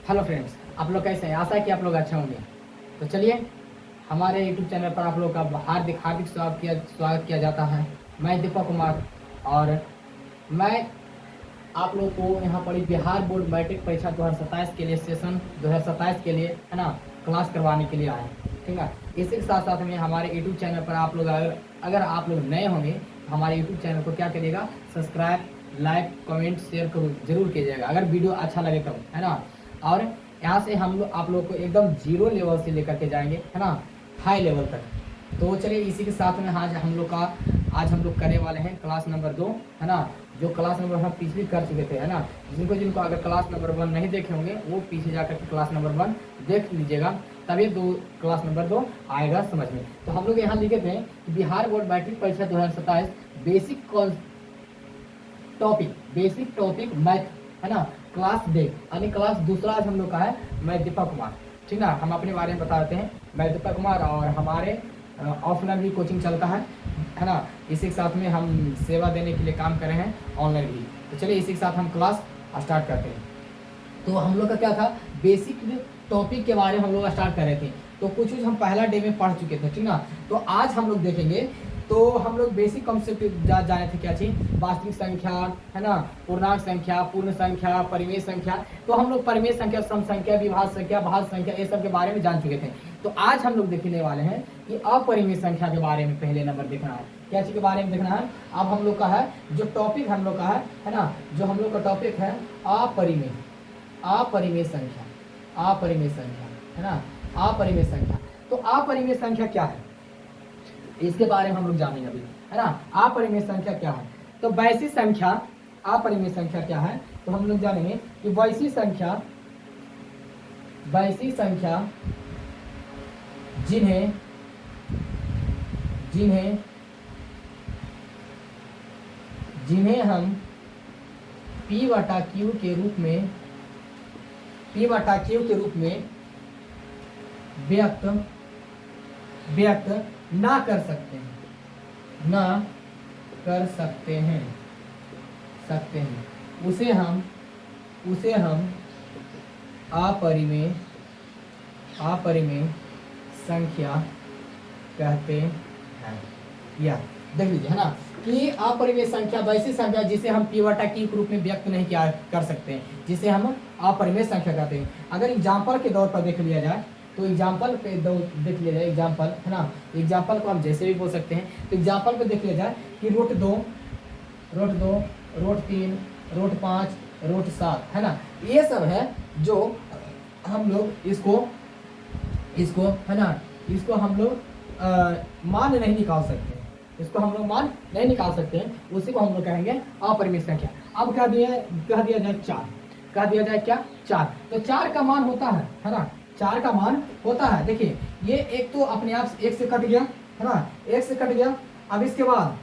Hello friends, आप लोग कैसे हैं? आशा है कि आप लोग अच्छे होंगे। तो चलिए, हमारे यूट्यूब चैनल पर आप लोग का हार्दिक हार्दिक स्वागत किया जाता है। मैं दीपक कुमार और मैं आप लोग को यहाँ पर बिहार बोर्ड मैट्रिक परीक्षा 2027 के लिए सेशन 2027 के लिए है ना क्लास करवाने के लिए आए हैं। ठीक है, इसी के साथ साथ में हमारे यूट्यूब चैनल पर आप लोग अगर आप लोग नए होंगे तो हमारे यूट्यूब चैनल को क्या करिएगा, सब्सक्राइब, लाइक, कमेंट, शेयर जरूर कीजिएगा अगर वीडियो अच्छा लगे तब, है ना। और यहाँ से हम लोग आप लोग को एकदम जीरो लेवल से लेकर के जाएंगे, है ना, हाई लेवल तक। तो चलिए, इसी के साथ में आज हम लोग करने वाले हैं क्लास नंबर 2, है ना। जो क्लास नंबर हम पिछली कर चुके थे, है ना। जिनको अगर क्लास नंबर 1 नहीं देखे होंगे वो पीछे जाकर के क्लास नंबर 1 देख लीजिएगा, तभी क्लास नंबर 2 आएगा समझ में। तो हम लोग यहाँ लिखे थे कि बिहार बोर्ड मैट्रिक परीक्षा 2027 बेसिक टॉपिक मैथ, है ना, क्लास डे यानी क्लास दूसरा आज हम लोग का है। मैं दीपक कुमार, ठीक ना। हम अपने बारे में बताते हैं। मैं दीपक कुमार और हमारे ऑफलाइन भी कोचिंग चलता है ना। इसी के साथ में हम सेवा देने के लिए काम कर रहे हैं, ऑनलाइन भी। तो चलिए, इसी के साथ हम क्लास स्टार्ट करते हैं। तो हम लोग का क्या था, बेसिक टॉपिक के बारे में हम लोग स्टार्ट कर रहे थे। तो कुछ हम पहला डे में पढ़ चुके थे, ठीक ना। तो आज हम लोग देखेंगे। तो हम लोग बेसिक कॉन्सेप्ट जाने थे, क्या चीज़, वास्तविक संख्या, है ना, पूर्णांक संख्या, पूर्ण संख्या, परिमेय संख्या। तो हम लोग परिमेय संख्या, सम संख्या, विभाज्य संख्या, भाज्य संख्या, ये सब के बारे में जान चुके थे। तो आज हम लोग देखने वाले हैं कि अपरिमेय संख्या के बारे में पहले नंबर देखना है। क्या चीज़ के बारे में देखना है? अब हम लोग का है जो टॉपिक हम लोग का है ना, जो हम लोग का टॉपिक है अपरिमेय संख्या, है ना, अपरिमेय संख्या। तो अपरिमेय संख्या क्या है, इसके बारे में हम लोग जानेंगे अभी, है ना। अपरिमेय संख्या क्या है? तो वैसी संख्या, अपरिमेय संख्या क्या है? तो हम लोग जानेंगे कि वैसी संख्या जिन्हें हम P/Q के रूप में व्यक्त ना कर सकते हैं, उसे हम अपरिमेय संख्या कहते हैं। या देख लीजिए, है ना, कि अपरिमेय संख्या वैसी संख्या जिसे हम P/Q के रूप में व्यक्त नहीं किया कर सकते हैं, जिसे हम अपरिमेय संख्या कहते हैं। अगर एग्जाम्पल के तौर पर देख लिया जाए तो एग्जाम्पल पे देख लिया जाए, एग्जाम्पल, है ना, एग्जाम्पल को हम जैसे भी बोल सकते हैं। तो एग्जाम्पल पे देख लिया जाए कि √2, √3, √5, √7, है ना, ये सब है जो हम लोग इसको है ना, इसको हम लोग मान नहीं निकाल सकते हैं। इसको हम लोग मान नहीं निकाल सकते हैं, उसी को हम लोग कहेंगे अपरिमेय संख्या। अब कह दिया जाए 4, कह दिया जाए क्या, 4। तो 4 का मान होता है ना, 4 का मान होता है। देखिए, ये एक तो अपने आप एक से कट गया, है ना, एक से कट गया। अब इसके बाद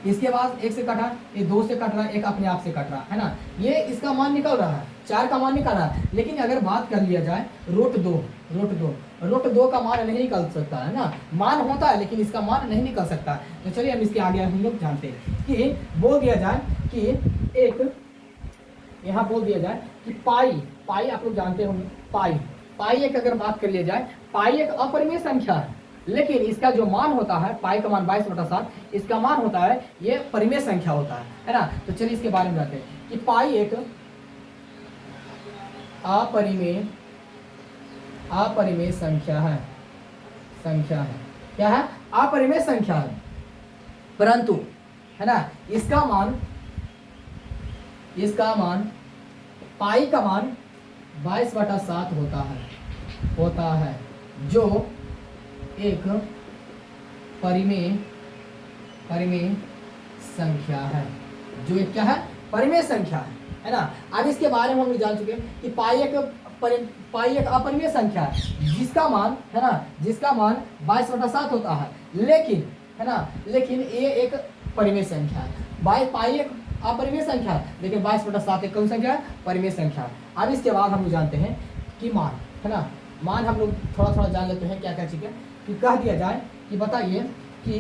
एक से कटा, ये 2 से कट रहा है, एक अपने आप से कट रहा है ना। ये इसका मान निकल रहा है, 4 का मान निकल रहा है। लेकिन अगर बात कर लिया जाए √2 का मान नहीं निकल सकता, है ना। मान होता है लेकिन इसका मान नहीं निकल सकता। तो चलिए, हम इसके आगे हम लोग जानते हैं कि बोल दिया जाए कि यहाँ बोल दिया जाए कि पाई आप लोग जानते होंगे। पाई एक अगर बात कर लिया जाए, पाई एक अपरिमेय संख्या है, लेकिन इसका जो मान होता है, पाई का मान 22/7, इसका मान होता है, ये परिमेय संख्या होता है ना। तो चलिए इसके बारे में जानते हैं कि पाई एक अपरिमेय संख्या है। क्या है? अपरिमेय संख्या है, परंतु, है ना, इसका मान पाई का मान 22/7 होता है, जो एक परिमेय संख्या है, जो एक क्या है, परिमेय संख्या है ना। अब इसके बारे में हम जान चुके हैं कि पाई एक अपरिमेय संख्या है, जिसका मान, है ना, जिसका मान 22/7 होता है, लेकिन, है ना, लेकिन ये एक परिमेय संख्या है। पाई एक अपरिमेय संख्या है, लेकिन 22/7 एक कौन संख्या है, परिमेय संख्या है। अब इसके बाद हम लोग जानते हैं कि मान, है ना, मान हम लोग थोड़ा जान लेते हैं क्या चीज़ है। कि कह दिया जाए कि बताइए कि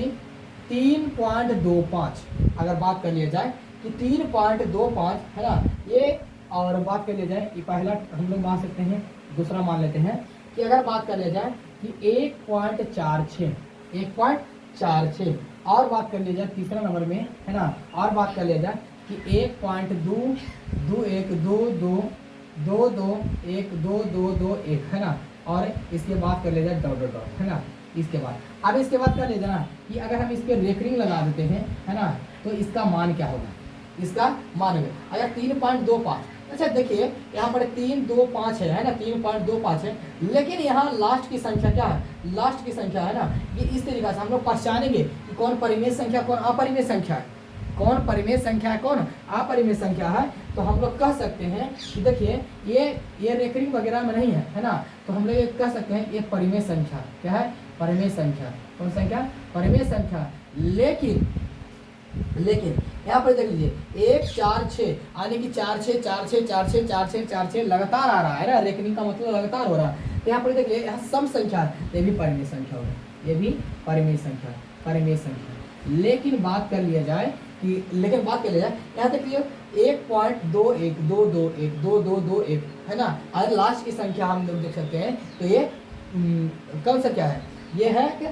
3.25 अगर बात कर लिया जाए कि 3.25, है ना, ये और बात कर लिया जाए कि पहला हम लोग मान सकते हैं, दूसरा मान लेते हैं कि अगर बात कर लिया जाए कि 1.46 और बात कर लिया जाए तीसरा नंबर में, है ना, और बात कर लिया जाए कि 1.221 है ना, और इसके बाद कर लिया जाए डॉट डॉट डॉट, है ना। इसके बाद अब इसके बाद कर लिया जाए ना कि अगर हम इस पर रेकरिंग लगा देते हैं, है ना, तो इसका मान क्या होगा, इसका मान होगा अगर 3.25। अच्छा देखिए यहाँ पर 325 है ना, 3.25 है, लेकिन यहाँ लास्ट की संख्या क्या है, लास्ट की संख्या है ना, ये इस तरीके से हम लोग पहचानेंगे कि कौन परिमेय संख्या कौन अपरिमेय संख्या है, कौन परिमेय संख्या है कौन अपरिमेय संख्या है। तो हम लोग कह सकते हैं कि देखिए ये रेकरिंग वगैरह में नहीं है ना, तो हम लोग ये कह सकते हैं ये परिमेय संख्या, क्या है, परिमेय संख्या। कौन संख्या, परिमेय संख्या। लेकिन यहाँ पर देख लीजिए 1 4 6 यानी कि 4 6 4 6 4 6 4 6 4 6 लगातार आ रहा है ना, रेकनिंग का मतलब लगातार हो रहा है। तो यहाँ पर देखिए यहाँ सम संख्या है, ये भी परिमेय संख्या होगा, ये भी परिमेय संख्या, परिमेय संख्या। लेकिन बात कर लिया जाए कि यहाँ देखिए 1.212221 है ना, और लास्ट की संख्या हम लोग देख सकते हैं, तो ये कौन सा क्या है, ये है कि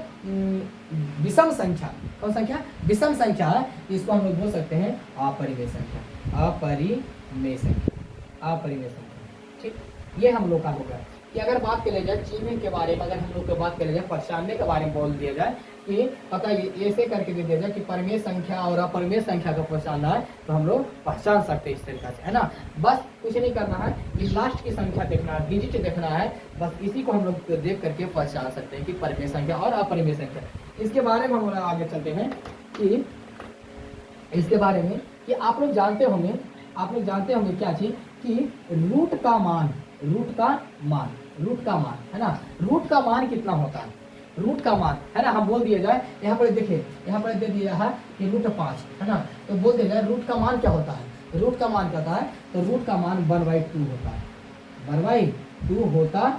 विषम संख्या। कौन संख्या, विषम संख्या है, इसको हम लोग बोल सकते हैं अपरिमेय संख्या, अपरिमेय संख्या, अपरिमेय संख्या। ठीक, ये हम लोग का होगा कि अगर बात कर लिया जाए चिन्ह के बारे में, अगर हम लोग को बात कर लिया जाए पहचानने के बारे में बोल दिया जाए कि पता ऐसे करके दे दिया जाए कि परिमेय संख्या और अपरिमेय संख्या का पहचानना है, तो हम लोग पहचान सकते हैं इस तरीके से, है ना। बस कुछ नहीं करना है, ये लास्ट की संख्या देखना है, डिजिट देखना है, बस इसी को हम लोग देख करके पहचान सकते हैं कि परिमेय संख्या और अपरिमेय संख्या। इसके बारे में हम लोग आगे चलते हैं कि इसके बारे में कि आप लोग जानते होंगे क्या चीज कि रूट का मान है ना, रूट का मान कितना होता है, रूट का मान है ना, हम बोल दिया जाए यहाँ पर देखिए, यहाँ पर दे दिया है कि √5 है ना, तो बोल दिया जाए रूट का मान क्या होता है, रूट का मान क्या होता है, तो रूट का मान 1/2 होता है, 1/2 होता है,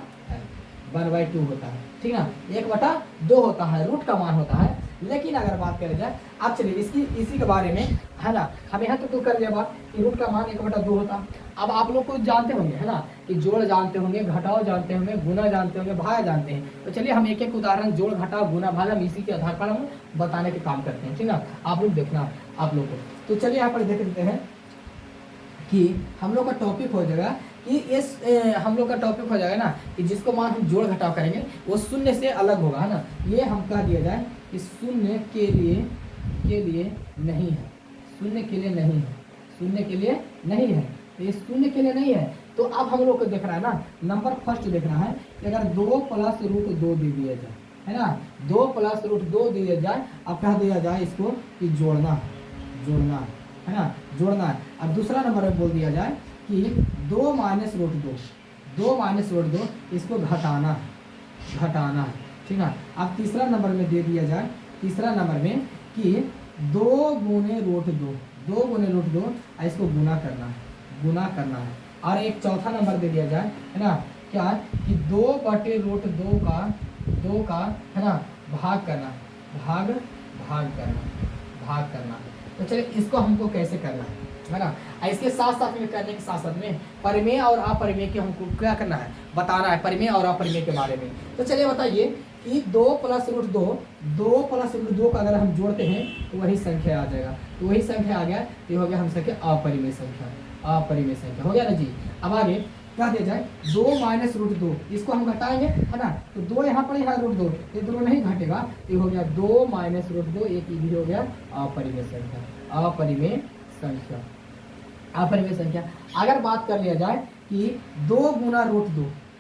1/2 होता है, ठीक ना, 1/2 होता है, रूट का मान होता है। लेकिन अगर बात करें जाए, अब चलिए इसी के बारे में, है ना, हम यहाँ तो कर लिया बात कि रूट का मान 1/2 होता है। अब आप लोग को जानते होंगे, है ना, कि जोड़ जानते होंगे, घटाव जानते होंगे, गुना जानते होंगे, भाग जानते हैं। तो चलिए हम एक एक उदाहरण जोड़ घटाव गुना भाग हम इसी के आधार पर हम बताने के काम करते हैं, ठीक ना, आप लोग देखना आप लोग को। तो चलिए यहाँ पर देख लेते हैं कि हम लोग का टॉपिक हो जाएगा कि इस हम लोग का टॉपिक हो जाएगा ना कि जिसको मान हम जोड़ घटाव करेंगे वो शून्य से अलग होगा, है ना। ये हम कह दिया जाए कि शून्य के लिए नहीं है, शून्य के लिए नहीं है, शून्य के लिए नहीं है, तो ये शून्य के लिए नहीं है। तो अब हम लोग को देख रहा है ना, नंबर फर्स्ट देखना है कि अगर 2 + √2 दे दिया जाए, है ना, 2 + √2 दिया जाए, अब कह दिया जाए इसको कि जोड़ना है ना, जोड़ना है। अब दूसरा नंबर में बोल दिया जाए कि 2 - √2 इसको घटाना है, ठीक है। अब तीसरा नंबर में दे दिया जाए, तीसरा नंबर में कि 2 × √2 इसको गुना करना है। और एक चौथा नंबर दे दिया जाए, है ना, क्या कि 2/√2 का है ना भाग करना। तो चलिए इसको हमको कैसे करना है ना, इसके साथ साथ में करने के साथ में परिमेय और अपरिमेय के हमको क्या करना है, बताना है परिमेय और अपरिमेय के बारे में। तो चलिए बताइए कि 2 + √2 का अगर हम जोड़ते हैं तो वही संख्या आ जाएगा, तो वही संख्या आ गया, तो हो गया हम संख्या अपरिमेय संख्या हो गया ना जी। अब आगे क्या दिया जाए 2 - √2 इसको हम घटाएंगे, है ना, तो 2 यहाँ पर है √2, ये दोनों नहीं घटेगा, ये हो गया 2 - √2, एक भी हो गया अपरिमेय संख्या। अगर बात कर लिया जाए कि 2 ×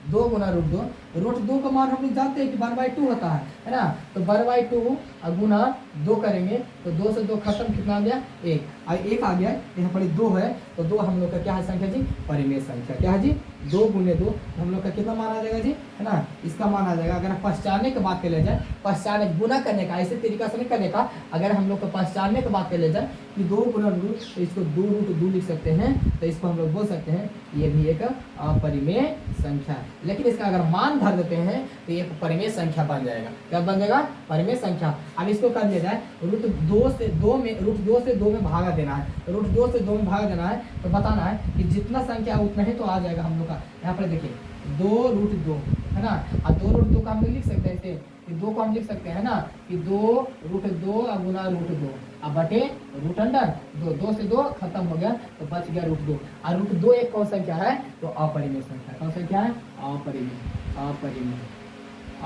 √2 का मान हम लोग जानते हैं कि 1/2 होता है ना, तो 1/2 गुना 2 करेंगे तो 2 से 2 खत्म, कितना आ गया 1, और 1 आ गया, यहाँ पर 2 है, तो 2 हम लोग का क्या है संख्या जी, परिमेय संख्या, क्या है जी, 2 गुने 2, हम लोग का कितना मान आ जाएगा जी, है ना, इसका मान आ जाएगा। अगर पहचानने की बात कर ले जाए, पहचाने गुना करने का, ऐसे तरीका से नहीं करने का, अगर हम लोग को पहचानने की बात कर ले जाए कि 2 गुना 2, तो इसको 2 रूट 2 लिख सकते हैं। तो इसको हम लोग बोल सकते हैं ये भी एक अपरिमेय संख्या है। लेकिन इसका अगर मान धर देते हैं तो एक परिमेय संख्या बन जाएगा। क्या बन जाएगा, परिमेय संख्या। अब इसको कर दिया जाए रूट 2 से 2 में, रूट 2 से 2 में भागा देना है। रूट 2 से 2 में भागा देना है तो बताना है कि जितना संख्या उतना ही तो आ जाएगा हम लोग का। यहाँ पर देखिए 2 रूट 2, है ना, और 2 रूट 2 का हम लोग लिख सकते हैं ऐसे कि 2 को हम लिख सकते हैं ना कि 2 रूट 2 और गुना रूट 2 अब बटे रूट अंडर 2, 2 से 2 खत्म हो गया तो बच गया रूट 2। और रूट 2 एक कौन संख्या है, तो अपरिमेय संख्या। कौन संख्या है, अपरिमेय, अपरिमेय,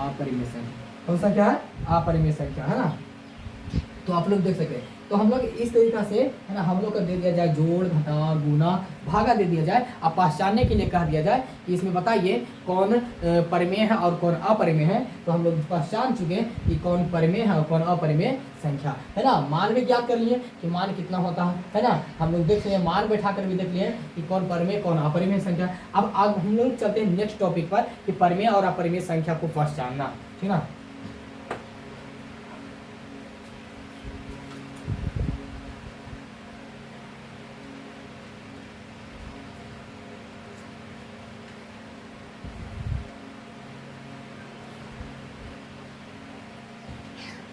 अपरिमेय संख्या। कौन संख्या है, अपरिमेय संख्या, है ना। तो आप लोग देख सकते हैं। तो हम लोग इस तरीका से, है ना, हम लोग को दे दिया जाए जोड़ घटा गुना भागा दे दिया जाए। अब पहचानने के लिए कह दिया जाए कि इसमें बताइए कौन परिमेय है और कौन अपरिमेय है। तो हम लोग पहचान चुके कि कौन परिमेय है और कौन अपरिमेय संख्या, है ना। मान भी ज्ञात कर लिए कि मान कितना होता है ना। हम लोग देख लिए, मान बैठा कर भी देख लिए कि कौन परिमेय कौन अपरिमेय संख्या। अब हम लोग चलते हैं नेक्स्ट टॉपिक पर कि परिमेय और अपरिमेय संख्या को पहचानना, ठीक ना।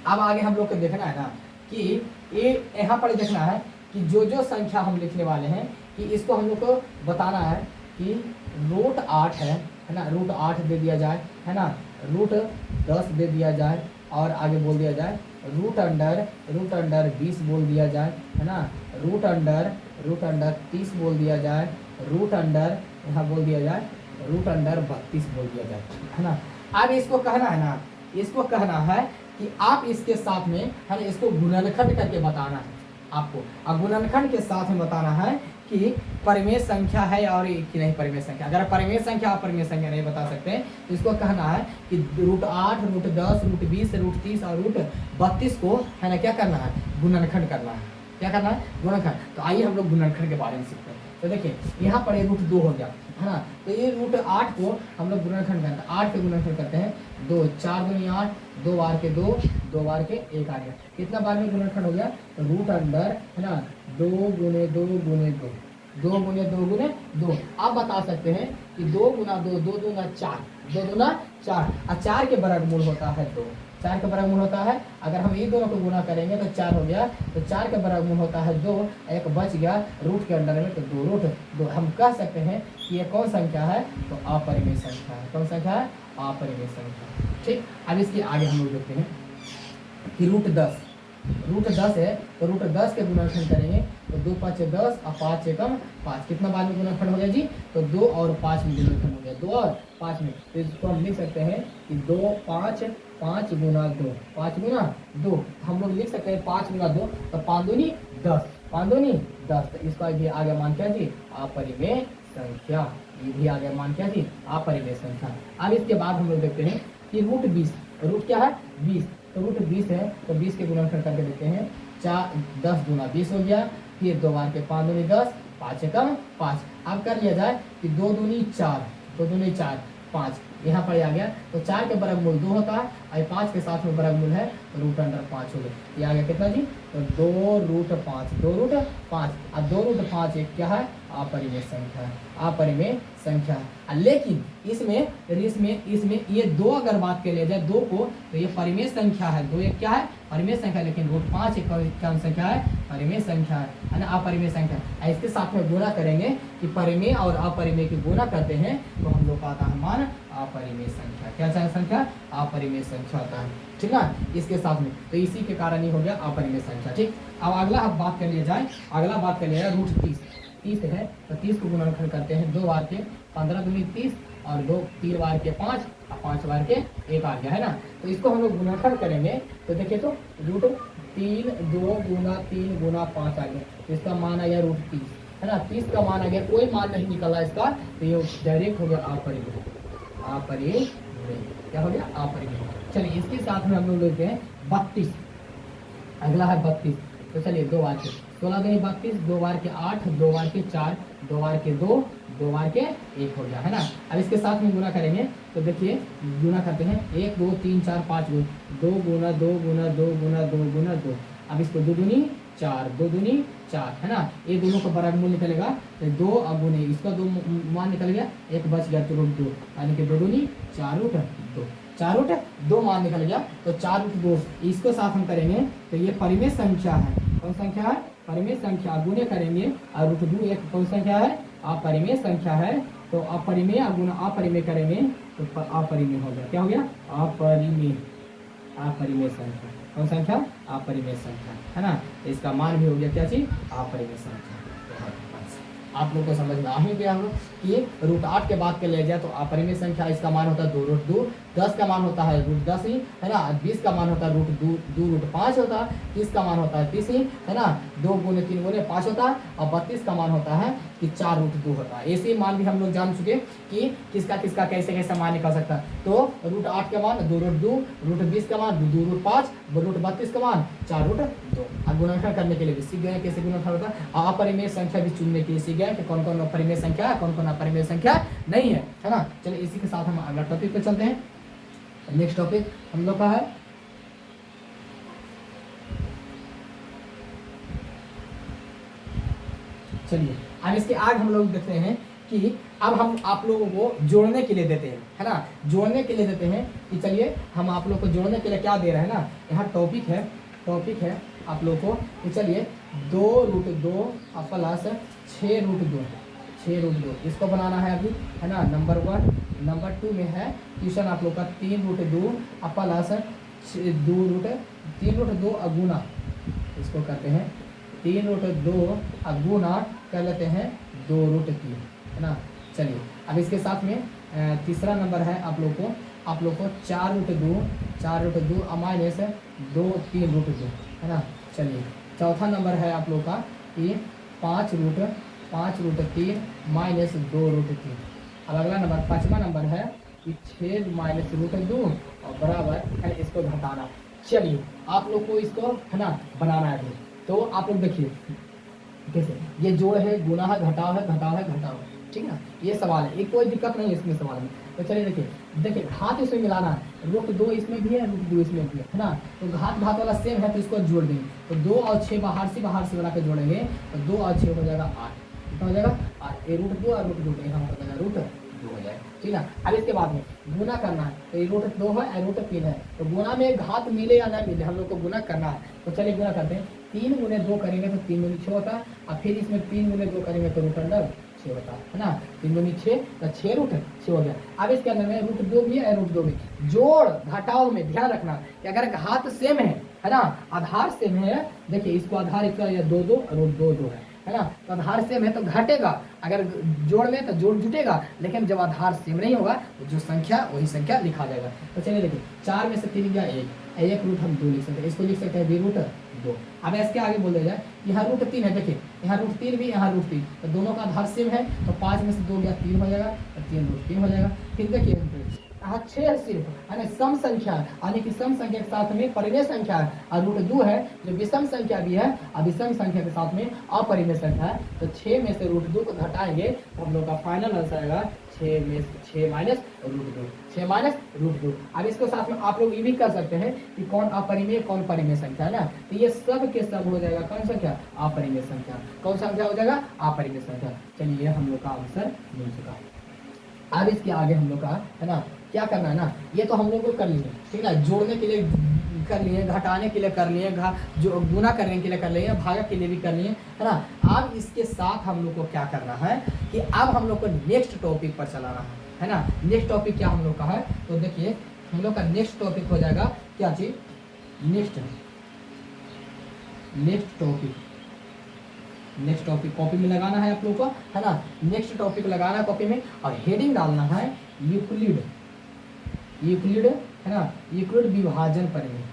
अब आगे हम लोग को देखना है ना कि ये यहाँ पर देखना है कि जो जो संख्या हम लिखने वाले हैं कि इसको हम लोग को बताना है कि रूट 8 है ना, रूट 8 दे दिया जाए, है ना, रूट 10 दे दिया जाए और आगे बोल दिया जाए रूट अंडर 20 बोल दिया जाए, है ना, रूट अंडर 30 बोल दिया जाए, रूट अंडर यहाँ बोल दिया जाए रूट अंडर 32 बोल दिया जाए, है ना। अब इसको कहना है ना, इसको कहना है कि आप इसके साथ में, है ना, इसको गुणनखंड करके बताना है आपको। अब गुणनखंड के साथ में बताना है कि परिमेय संख्या है और कि नहीं परिमेय संख्या। अगर परिमेय संख्या और परिमेय संख्या नहीं बता सकते तो इसको कहना है कि रूट 8, रूट 10, रूट 20, रूट 30 और रूट 32 को, है ना, क्या करना है, गुणनखंड करना है। क्या करना है, गुणनखंड। तो आइए हम लोग गुणनखंड के बारे में सीखते हैं। तो देखिए यहाँ पर ये रूट 2 हो गया, है ना। तो ये रूट 8 को हम लोग गुणनखंड करते हैं, 8 के गुणनखंड करते हैं 2, 4 दूनी 8, 2 बार के 2, 2 बार के 1 आ गया। कितना बार में गुणनखंड हो गया, तो रूट अंडर, है ना, 2 गुने 2 गुने 2, 2 गुने 2 गुने 2। आप बता सकते हैं कि 2 गुना 2, 2 दूना 4, 2 दूना 4 और 4 के वर्गमूल होता है 2, 4 का वर्गमूल होता है। अगर हम ये दोनों को गुना करेंगे तो 4 हो गया, तो 4 का वर्गमूल होता है 2, एक बच गया रूट के अंडर में, तो 2 रूट 2। हम कह सकते हैं कि ये कौन संख्या है, तो अपरिमेय संख्या है। कौन संख्या है, अपरिमेय संख्या। ठीक, अब इसके आगे हम लोग देखते हैं कि रूट 10 है, तो रूट 10 के गुणनखंड करेंगे तो 2 5 10 और 5 एकम 5। कितना बार में गुणनखंड हो गया जी, तो 2 और 5 में गुणनखंड हो गया, 2 और 5 में। तो इसको हम लिख सकते हैं कि 2 5 5 गुना 2, 5 गुना 2। हम लोग लिख सकते हैं 5 गुना 2, तो 5 दूनी 10, 5 दूनी 10। तो इसका भी आगे मान क्या जी, अपरिमेय संख्या। ये भी आगे मान क्या जी, अपरिमेय संख्या। अब इसके बाद हम लोग देखते हैं कि रूट 20, रूट क्या है 20, तो रूट 20 है, तो 20 के गुणनखंड करके देखते हैं। 10 दूना 20 हो गया, फिर 2 बार के 5 दूनी 10, 5 एकम 5। अब कर लिया जाए कि 2 दूनी 4, 2 दूनी 4, 5 यहाँ पर आ गया, तो 4 के वर्गमूल 2 होता है और 5 के साथ में वर्गमूल है रूट अंडर 5 हो गया। ये आ गया कितना जी, तो 2 रूट 5, 2 रूट 5 और 2 रूट 5 एक क्या है, अपरिमेय संख्या है, अपरिमेय संख्या है। लेकिन इसमें ये 2 अगर बात कर लिया जाए 2 को, तो ये परिमेय संख्या है। 2 एक क्या है, परिमेय संख्या। लेकिन रूट 5 एक क्या संख्या है, परिमेय संख्या है ना, अपरिमेय संख्या। इसके साथ में गुणा करेंगे कि परिमेय और अपरिमेय की गुणा करते हैं तो हम लोग का आता है मान अपरिमेय संख्या। क्या संख्या, अपरिमेय संख्या आता है, ठीक ना, इसके साथ में। तो इसी के कारण ही हो गया अपरिमेय संख्या। ठीक, अब अगला अब बात कर लिया जाए, रूट 30 है, तो 30 को गुणनखंड करते हैं 2 बार के 15 दूनी 30 और 3 बार के 5 और 5 बार के 1 आ गया, है ना। तो इसको हम लोग गुणनखंड करेंगे तो देखिए तो रूट 3 2 गुना 3 गुना 5 आ गया, तो इसका मान आ गया रूट 30, है ना। 30 का मान आ गया, कोई मान नहीं निकला इसका, तो ये डायरेक्ट हो गया अपरिमेय। क्या हो गया, अपरिमेय। चलिए इसके साथ में हम लोग लेते हैं 32। अगला है 32, तो चलिए 2 बार के 16 दूनी 32, 2 बार के 8, 2 बार के 4, 2 बार के 2, 2 बार के 1 हो गया है ना। अब इसके साथ में गुना करेंगे तो देखिए गुना करते हैं 1 2 3 4 5 गुना 2 गुना 2 गुना 2 गुना 2 गुना 2। अब इसको 2 दूनी 4, 2 दूनी 4 है ना। ये दोनों का वर्गमूल निकलेगा तो 2 अब गुने इसका 2 मान निकल गया, 1 बच गया तो रूट 2 यानी कि 2 दूनी 4 रूट 2, 4 रूट 2 मान निकल गया तो 4 रूट 2। इसको साथ हम करेंगे तो ये परिमेय संख्या है। कौन संख्या है? परिमेय संख्या। गुने करेंगे और रूट 2 एक कौन संख्या है? अपरिमेय संख्या है। तो अपरिमेय गुना अपरिमेय करेंगे तो अपरिमेय हो गया। क्या हो गया? अपरिमेय, अपरिमेय संख्या। कौन संख्या? अपरिमेय संख्या है ना। इसका मान भी हो गया क्या चीज? अपरिमेय संख्या। आप लोग को समझ में आ ही गया होगा कि रूट 8 के बाद के ले जाए तो अपरिमेय संख्या इसका मान होता है 2 रूट 2, 10 का मान होता है रूट 10 ही है ना, 20 का मान होता है रूट 2 रूट 5 होता है, 30 का मान होता है 30 ही है ना, 2 गुने 3 गुने 5 होता है और 32 का मान होता है कि 4 रूट 2 होता है। ऐसे मान भी हम लोग जान चुके कि किसका किसका कैसे कैसे मान निकल सकता है। तो रूट 8 का मान 2 रूट 2, रूट 20 का मान 2 रूट 5, रूट 32 का मान 4 रूट 2। अब गुणनखंड करने के लिए भी सीख गए कैसे गुणनखंड होता है। अपरिमेय संख्या भी चुनने के लिए सीख गए कि कौन कौन अपरिमेय संख्या है, कौन कौन अपरिमेय संख्या नहीं है ना। चलिए इसी के साथ हम अगला टॉपिक पे चलते हैं। नेक्स्ट टॉपिक हम लोग का है चलिए अब इसके आगे हम लोग देखते हैं कि अब हम आप लोगों को जोड़ने के लिए देते हैं है ना, जोड़ने के लिए देते हैं कि चलिए हम आप लोग को जोड़ने के लिए क्या दे रहे हैं ना। यहाँ टॉपिक है आप लोग को कि चलिए 2 रूट 2 प्लस 6 रूट 2, 6 रूट 2 इसको बनाना है अभी है ना। नंबर 1। नंबर 2 में है क्वेश्चन आप लोग का 3 रूट 2 प्लस 3 रूट 2 अगुना, इसको करते हैं 3 रूट 2 अगुना कर लेते हैं 2 रूट 3 है ना। चलिए अब इसके साथ में तीसरा नंबर है आप लोग को 4 रूट 2 माइनस 2 3 रूट 2 है ना। चलिए चौथा नंबर है आप लोग का कि 5 रूट 3 माइनस 2 रूट 3। अब अगला नंबर 5वां नंबर है कि 6 माइनस रूट 2 और बराबर है इसको घटाना। चलिए आप लोग को इसको है ना बनाना है। तो आप लोग देखिए कैसे ये जोड़ है, गुना है, घटाव है, ठीक ना। ये सवाल है, ये कोई दिक्कत नहीं है इसमें सवाल में। तो चलिए देखिए घात इसमें मिलाना है, रूट 2 इसमें भी है, रूट 2 इसमें भी है ना। तो घात वाला सेम है तो इसको जोड़ देंगे तो 2 और 6 बाहर से बना के जोड़ेंगे तो 2 और 6 हो जाएगा 8। कितना हो जाएगा? 8। ये रूट 2 और रूट 2 यहाँ हो जाएगा रूट 2 हो जाएगा, ठीक ना। अब इसके बाद में गुना करना है तो ये रूट 2 है, रूट 3 है। तो गुना में घात मिले या ना मिले हम लोग को गुना करना है। तो चलिए गुना करते हैं। 3 गुने 2 करेंगे तो 3 गुने 6 होता है और फिर इसमें 3 गुने 2 करेंगे तो रूट अंडर 6 होता है ना। 3 गुनी 6 तो 6 रूट 6 हो गया। अब इसके अंदर में रूट 2 भी है, रूट 2 भी जोड़ घटाव में ध्यान रखना कि अगर घात सेम है ना, आधार सेम है, देखिए इसको आधार इसका 2 2 रूट 2 2 है ना। तो आधार सेम है तो घटेगा, अगर जोड़ में तो जोड़ जुटेगा, लेकिन जब आधार सेम नहीं होगा तो जो संख्या वही संख्या लिखा जाएगा। तो चलिए देखिए 4 में से 3 गया 1 रूट हम 2 लिख सकते हैं, इसको लिख सकते हैं बी रूट 2। अब इसके आगे बोल दिया जाए यहाँ रूट 3 है, देखिए यहाँ रूट 3 भी यहाँ रूट 3, तो दोनों का आधार सेम है तो 5 में से 2 गया 3 हो जाएगा तो 3 रूट 3 हो जाएगा। फिर देखिए यहाँ 6 सिर्फ यानी सम संख्या यानी कि सम संख्या के साथ में परिमेय संख्या है और रूट 2 है जो विषम संख्या भी है और विषम संख्या के साथ में अपरिमेय संख्या है। तो 6 में से रूट 2 को घटाएंगे तो हम लोग का फाइनल आंसर आएगा 6 माइनस रूट 2, 6 माइनस रूट 2। अब इसको साथ में आप लोग ये भी कर सकते हैं कि कौन अपरिमेय कौन परिमेय संख्या है ना। तो ये सब के सब हो जाएगा कौन संख्या? अपरिमेय संख्या। कौन संख्या हो जाएगा? अपरिमेय संख्या। चलिए हम लोग का आंसर मिल चुका है। अब इसके आगे हम लोग का है ना क्या करना है ना, ये तो हम लोग को कर लिए ठीक है, जोड़ने के लिए कर लिए, घटाने के लिए कर लिए, जो गुना करने के लिए कर लिए, भागक के लिए भी कर लिए है ना। अब इसके साथ हम लोग को क्या करना है कि अब हम लोग को नेक्स्ट टॉपिक पर चलाना है ना। नेक्स्ट टॉपिक क्या हम लोग का है तो देखिए हम लोग का नेक्स्ट टॉपिक हो जाएगा क्या चीज? नेक्स्ट टॉपिक कॉपी में लगाना है आप लोग को है ना। नेक्स्ट टॉपिक लगाना है कॉपी में और हेडिंग डालना है यूक्लिड है ना। यूक्लिड विभाजन परिमेय,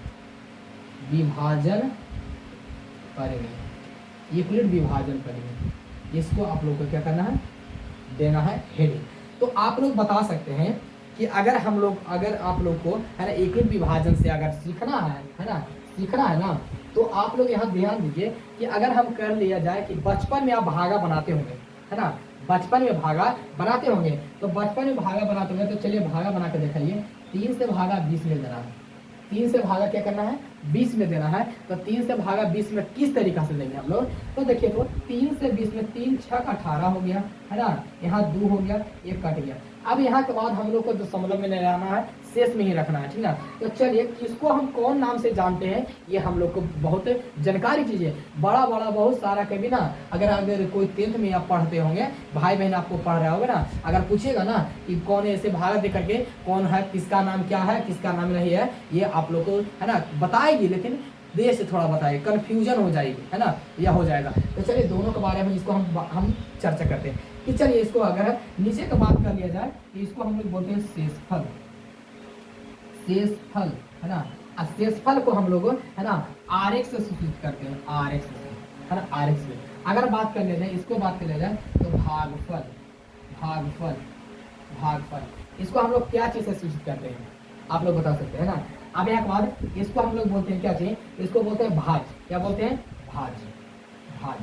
यूक्लिड विभाजन परिमेय, इसको आप लोग को क्या करना है? देना है हेडिंग। तो आप लोग बता सकते हैं कि अगर आप लोग को है ना यूक्लिड विभाजन से अगर सीखना है ना, सीखना है ना, तो आप लोग यहाँ ध्यान दीजिए कि अगर हम कर लिया जाए कि बचपन में आप भागा बनाते होंगे, है ना, बचपन में भागा बनाते होंगे, तो बचपन में भागा बनाते होंगे, तो चलिए भागा बना के दिखाइए। 3 से भागा 20 में देना है, 3 से भागा क्या करना है, 20 में देना है। तो 3 से भागा 20 में किस तरीका से देंगे हम लोग, तो देखिए तो 3 से 20 में 3 छक 18 हो गया, है ना, यहाँ 2 हो गया, 1 कट गया। अब यहाँ के बाद हम लोग को दशमलव में नहीं रहना है, शेष में ही रखना है, ठीक ना। तो चलिए किसको हम कौन नाम से जानते हैं, ये हम लोग को बहुत जानकारी चीज़ है, बड़ा बड़ा बहुत सारा कभी ना, अगर कोई 10th में आप पढ़ते होंगे, भाई बहन आपको पढ़ रहे होगे ना, अगर पूछेगा ना कि कौन ऐसे भागा दे करके कौन है, किसका नाम क्या है, किसका नाम नहीं है, ये आप लोग को है ना बताएगी, लेकिन देर से थोड़ा बताइए, कन्फ्यूजन हो जाएगी, है ना, यह हो जाएगा। तो चलिए दोनों के बारे में इसको हम चर्चा करते हैं कि चलिए इसको अगर नीचे का बात कर लिया जाए तो इसको हम लोग बोलते हैं शेषफल, शेषफल, है ना। और शेषफल को हम लोग है ना RX से सूचित करते हैं, RX से, है ना, RX से। अगर बात कर लिया जाए, इसको बात कर लिया जाए तो भागफल, भागफल, भागफल, इसको हम लोग क्या चीज़ से सूचित करते हैं, आप लोग बता सकते हैं ना। अब एक बार इसको हम लोग बोलते हैं क्या चीज, इसको बोलते हैं भाज, क्या बोलते हैं, भाज, भाज,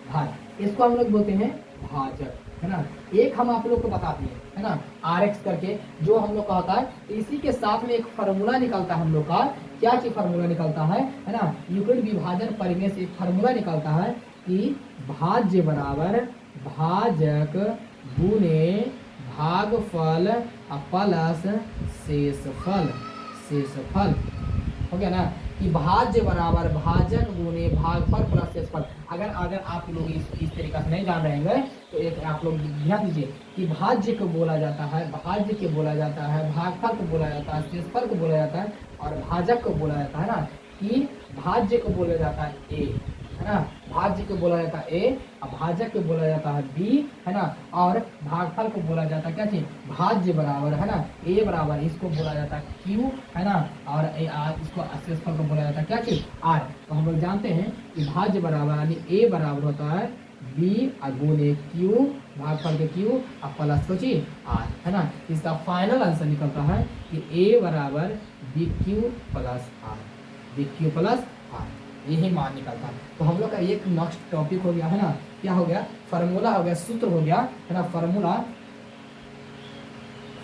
भाज, इसको हम लोग बोलते हैं भाजक, है ना। एक हम आप लोग को बताते हैं, है ना, RX करके जो हम लोग का होता है, तो इसी के साथ में एक फार्मूला निकलता है हम लोग का, क्या चीज फार्मूला निकलता है ना, यूक्लिड विभाजन परिमेय से एक फार्मूला निकलता है कि भाज्य बराबर भाजक गुणे भागफल प्लस शेषफल, शेषफल हो गया ना, कि भाज्य बराबर भाजक गुणे भागफल प्लस शेषफल। अगर आप लोग इस तरीका से नहीं जान रहेंगे तो एक आप लोग ध्यान दीजिए कि भाज्य को बोला जाता है, भाज्य के बोला जाता है, भागफल को बोला जाता है, शेषफल को बोला जाता है, और भाजक को बोला जाता है ना, कि भाज्य को बोला जाता है ए, है ना, भाज्य को बोला जाता है ए, और भाजक को बोला जाता है बी, है ना, और भागफल को बोला जाता है क्या चीज, भाज्य बराबर, है ना, ए बराबर, इसको बोला जाता है क्यू, है ना, और इसको शेषफल को बोला जाता है क्या चीज, आर। तो हम लोग जानते हैं कि भाज्य बराबर यानी ए बराबर होता है बी गुणे क्यू, भागफल के क्यू और प्लस को चीज आर, है ना। इसका फाइनल आंसर निकलता है कि ए बराबर B Q plus R, B Q plus R, यही मान निकलता है। तो हम लोग का एक नेक्स्ट टॉपिक हो गया, है ना, क्या हो गया, फार्मूला हो गया, सूत्र हो गया, है ना, फार्मूला,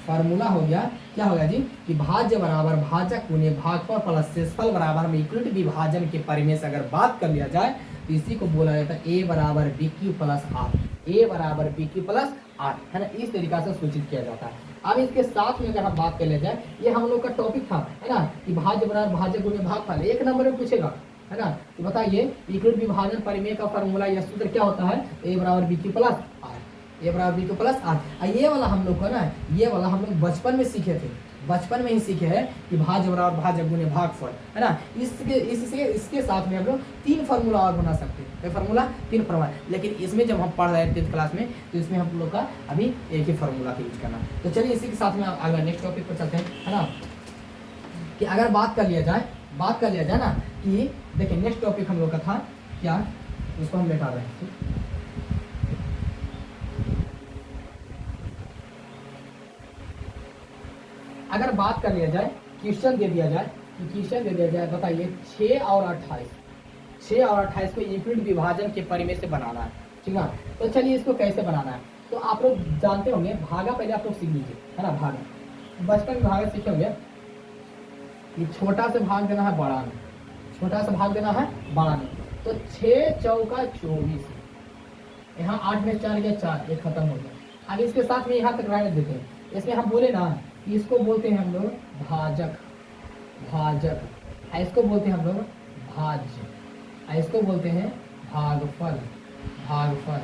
फार्मूला हो गया, क्या हो गया जी, कि भाज्य बराबर भाजक गुणे भागफल प्लस शेषफल बराबर में यूक्लिड विभाजन के परिमेय से अगर बात कर लिया जाए तो इसी को बोला जाता है ए बराबर बी क्यू प्लस आर, ए बराबर बी क्यू प्लस आर, है ना, इस तरीका से सूचित किया जाता है। अब इसके साथ में अगर हम बात कर लिया जाए, ये हम लोग का टॉपिक था, है ना, कि भाज्य बराबर भाजक गुणे भागफल, एक नंबर में पूछेगा, है ना, तो बताइए यूक्लिड विभाजन परिमेय का फार्मूला या सूत्र क्या होता है, ए बराबर बी क्यू प्लस आर, ए बराबर बी क्यू प्लस आर। ये वाला हम लोग को ना, ये वाला हम लोग बचपन में सीखे थे, बचपन में ही सीखे हैं कि भाज्य बराबर भाजक गुणे भागफल, है ना। इसके साथ में हम लोग 3 फार्मूला और बना सकते हैं, ये फार्मूला 3 फार्मूला, लेकिन इसमें जब हम पढ़ रहे हैं 10th क्लास में, तो इसमें हम लोग का अभी एक ही फार्मूला का यूज करना। तो चलिए इसी के साथ में अगर नेक्स्ट टॉपिक पर चलते हैं, है ना, कि अगर बात कर लिया जाए ना, कि देखिए नेक्स्ट टॉपिक हम लोग का था क्या, उसको हम लेटा रहे हैं। अगर बात कर लिया जाए, क्वेश्चन दे दिया जाए, बताइए 6 और 28 को यूक्लिड विभाजन के परिमेय से बनाना है, ठीक है। तो चलिए इसको कैसे बनाना है, तो आप लोग जानते होंगे भागा, पहले आप लोग सीख लीजिए, है ना, भागा बचपन में भागा सीखे होंगे कि छोटा से भाग देना है बड़ा में, छोटा सा भाग देना है बड़ा में। तो 6 चौका 24, यहाँ 8 में 4 गया 4, ये खत्म हो गया। अब इसके साथ में यहाँ तक रहने देते हैं, इसमें हम बोले ना कि इसको बोलते हैं हम लोग भाजक, भाजक, इसको बोलते हैं हम लोग भाज्य, इसको बोलते हैं भागफल, भागफल,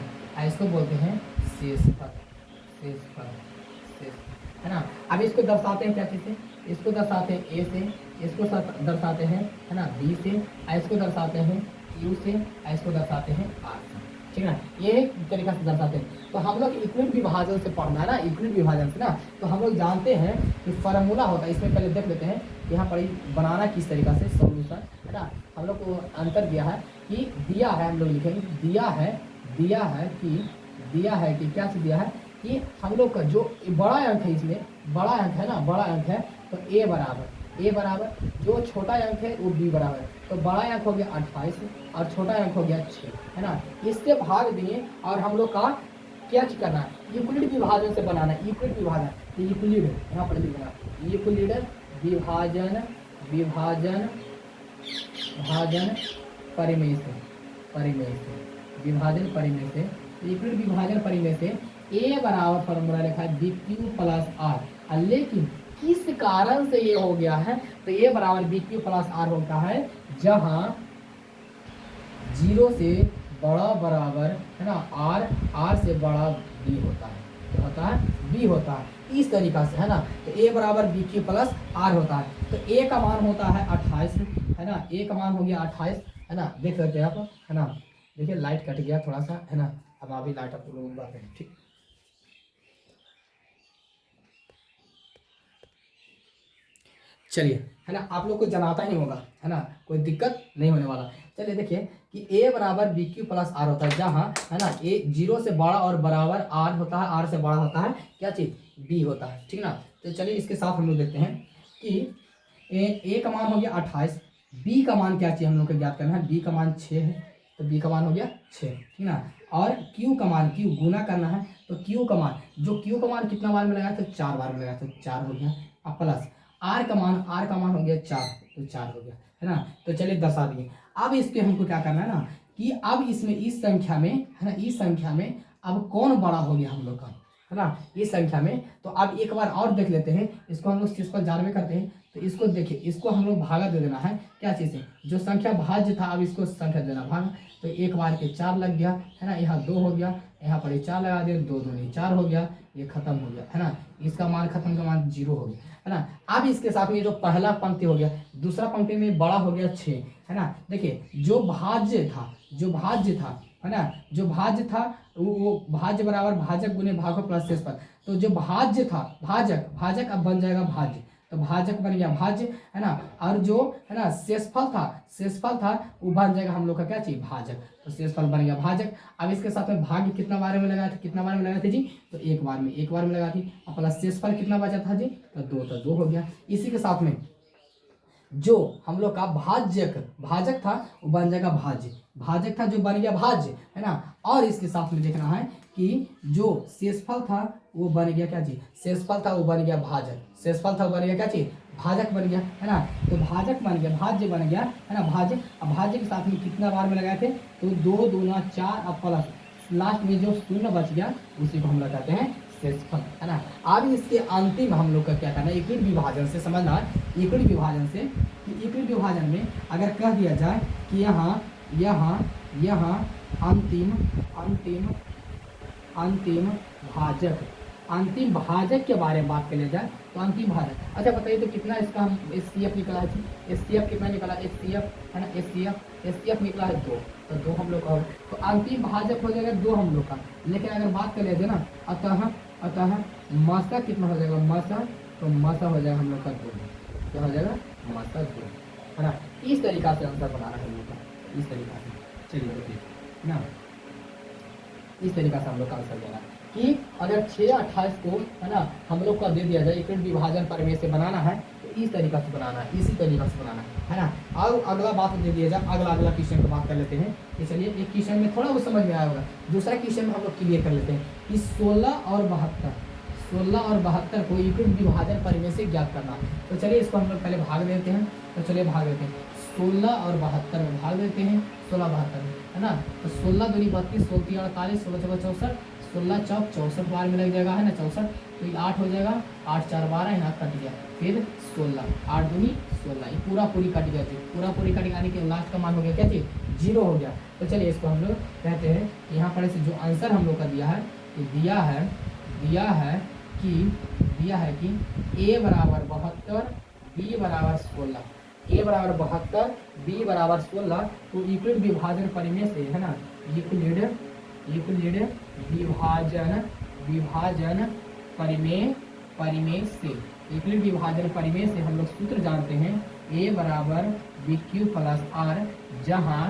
इसको बोलते हैं शेषफल, शेषफल, शेषफल, है ना। अब इसको दर्शाते हैं क्या चीज़ से, इसको दर्शाते हैं ए से, इसको दर्शाते हैं, है ना, बी से, इसको दर्शाते हैं क्यू से, इसको दर्शाते हैं आर से, ठीक है ना, ये तरीका से दर्शाते हैं। तो हम लोग यूक्लिड विभाजन से पढ़ना है ना, यूक्लिड विभाजन से ना, तो हम लोग जानते हैं कि फार्मूला होता है, इसमें पहले देख लेते हैं यहाँ पर बनाना किस तरीका से सॉल्यूशन, है ना। हम लोग को अंतर दिया है कि दिया है, हम लोग लिखेंगे दिया है कि क्या चीज़ दिया है कि हम लोग का जो बड़ा अंक है, इसमें बड़ा अंक है ना, बड़ा अंक है, तो ए बराबर ए बराबर जो छोटा अंक है वो बी बराबर है, तो बड़ा अंक हो गया 28 और छोटा अंक हो गया 6, है ना। इससे भाग दिए और हम लोग का क्या करना है, यूक्लिड विभाजन से बनाना है, यूक्लिड विभाजन, तो यूक्लिड यहाँ पर लिखना, यूक्लिड विभाजन विभाजन विभाजन परिमेय से, परिमेय से, विभाजन परिमेय से, यूक्लिड विभाजन परिमेय से ए बराबर फॉर्मूला लिखा है बी क्यू प्लस आर, लेकिन किस कारण से ये हो गया है, तो ए बराबर बी क्यू प्लस आर होता है जहां 0 से बड़ा बराबर, है ना, आर से बड़ा बी होता है, तो होता है बी होता है, इस तरीका से, है ना। तो ए बराबर बी क्यू प्लस आर होता है, तो ए का मान होता है 28, है ना, ए का मान हो गया 28, है ना, देख सकते हैं आप, है ना। देखिए लाइट कट गया थोड़ा सा, है ना, अब अभी लाइट आप लोग बात है, ठीक। चलिए, है ना, आप लोग को जनाता ही होगा, है ना, कोई दिक्कत नहीं होने वाला। चलिए देखिए कि ए बराबर बी क्यू प्लस आर होता है जहाँ, है ना, ए 0 से बड़ा और बराबर आर होता है, आर से बड़ा होता है क्या चीज़, बी होता है, ठीक ना। तो चलिए इसके साथ हम लोग देखते हैं कि ए का मान हो गया 28, बी का मान क्या चाहिए हम लोग को ज्ञात करना है, बी का मान 6 है, तो बी का मान हो गया 6, ठीक ना। और क्यू का मान, क्यू गुना करना है, तो क्यू का मान, जो क्यू का मान कितना बार में लगाया, तो 4 बार में लगाया, तो 4 हो गया, अब प्लस आर का मान हो गया 4, तो 4 हो गया, है ना। तो चलिए दर्शा दिए। अब इस पे हमको क्या करना है ना, कि अब इसमें इस संख्या में, है ना, इस संख्या में अब कौन बड़ा हो गया हम लोग का, है ना, इस संख्या में। तो अब एक बार और देख लेते हैं, इसको हम लोग सिंपल जार में करते हैं, तो इसको देखिए, इसको हम लोग भागा दे देना है क्या चीज़ से, जो संख्या भाज्य था अब इसको संख्या देना भाग, तो एक बार के 4 लग गया, है ना, यहाँ 2 हो गया, यहाँ पर 4 लगा दिया, 2 दूनी 4 हो गया, ये खत्म हो गया, है ना, इसका मान खत्म का मान 0 हो गया, है ना। अब इसके साथ में जो पहला पंक्ति हो गया, दूसरा पंक्ति में बड़ा हो गया 6, है ना। देखिए जो भाज्य था, जो भाज्य था, है ना, जो भाज्य था वो भाज्य बराबर भाजक गुने भागो प्लस शेषफल, तो जो भाज्य था, भाजक, भाजक अब बन जाएगा भाज्य, तो भाजक बन गया भाज्य, है ना। और जो, है ना, शेषफल था, शेषफल था वो बन जाएगा हम लोग का क्या चीज, भाजक, तो शेषफल बन गया भाजक। अब इसके साथ में भाग्य कितना बार में लगाया था, कितना बार में लगाए थे जी, तो एक बार में लगा थी, और प्लस शेषफल कितना बचा था जी, तो 2, तो 2 हो गया। इसी के साथ में जो हम लोग का भाजक था वो बन जाएगा भाज्य, भाजक था जो बन गया भाज्य, है ना। और इसके साथ में देखना है कि जो शेषफल था वो बन गया क्या चीज, शेषफल था वो बन गया भाजक, शेषफल था वो बन गया क्या चीज, भाजक बन गया, है ना। तो भाजक बन गया, भाज्य बन गया, है ना, भाज्य। अब भाज्य के साथ में कितना बार में लगाए थे, तो 2 दूना 4 और प्लस लास्ट में जो शून्य बच गया उसी को हम लगाते हैं शेषफल, है ना। अब इसके अंतिम हम लोग का क्या करना है, यूक्लिड विभाजन से समझना, यूक्लिड विभाजन से, यूक्लिड विभाजन में अगर कह दिया जाए कि यहाँ यहाँ यहाँ अंतिम अंतिम अंतिम भाजक, अंतिम भाजक के बारे में बात कर लिया जाए, तो अंतिम भाजक, अच्छा बताइए तो कितना इसका हम HCF निकला है, HCF कितना निकला, HCF, है ना, HCF निकला है 2, तो 2 हम लोग का, तो अंतिम भाजक हो जाएगा 2 हम लोग का। लेकिन अगर बात कर लिया जाए ना, अतः मसा कितना हो जाएगा, मसा, तो मसा हो जाएगा हम लोग का 2, क्या हो जाएगा, मसा 2, है ना। इस तरीका से आंसर बनाना है हम लोग का, इस तरीका से। चलिए देखिए ना, इस तरीका से हम लोग का आंसर देना कि अगर 6 28 को, है ना, हम लोग का दे दिया जाए, यूक्लिड विभाजन परिमेय से बनाना है, तो इस तरीका से बनाना है, इसी तरीका से बनाना है ना। और अगला बात दे दिया जाए, अगला क्वेश्चन की बात कर लेते हैं कि चलिए एक क्वेश्चन में थोड़ा वो समझ में आया होगा, दूसरा क्वेश्चन में हम लोग क्लियर कर लेते हैं कि 16 और 72 को यूक्लिड विभाजन परिमेय से ज्ञात करना है। तो चलिए इसको हम लोग पहले भाग देते हैं, तो चलिए भाग देते हैं, 16 और 72 में भाग देते हैं, 16 72 में, है ना। तो 16 दूनी 32, 16 3 48, 16 चौका 64, 16 चौक 64 बार में लग जाएगा, है ना, 64, तो ये 8 हो जाएगा, 8 4 12, यहाँ कट गया, फिर 16, 8 दूनी 16, ये पूरी कट गया जी, पूरी कट जाने के लास्ट का मान हो गया क्या चीज, 0 हो गया। तो चलिए इसको हम लोग कहते हैं, यहाँ पर जो आंसर हम लोग का दिया है, दिया है कि A बराबर 72, B बराबर 16, A बराबर 72, B बराबर 16, तो यूक्लिड विभाजन परिमेय से, है ना, यूक्लिड विभाजन परिमेय से, यूक्लिड विभाजन परिमेय से हम लोग सूत्र जानते हैं, A बराबर BQ प्लस R, जहाँ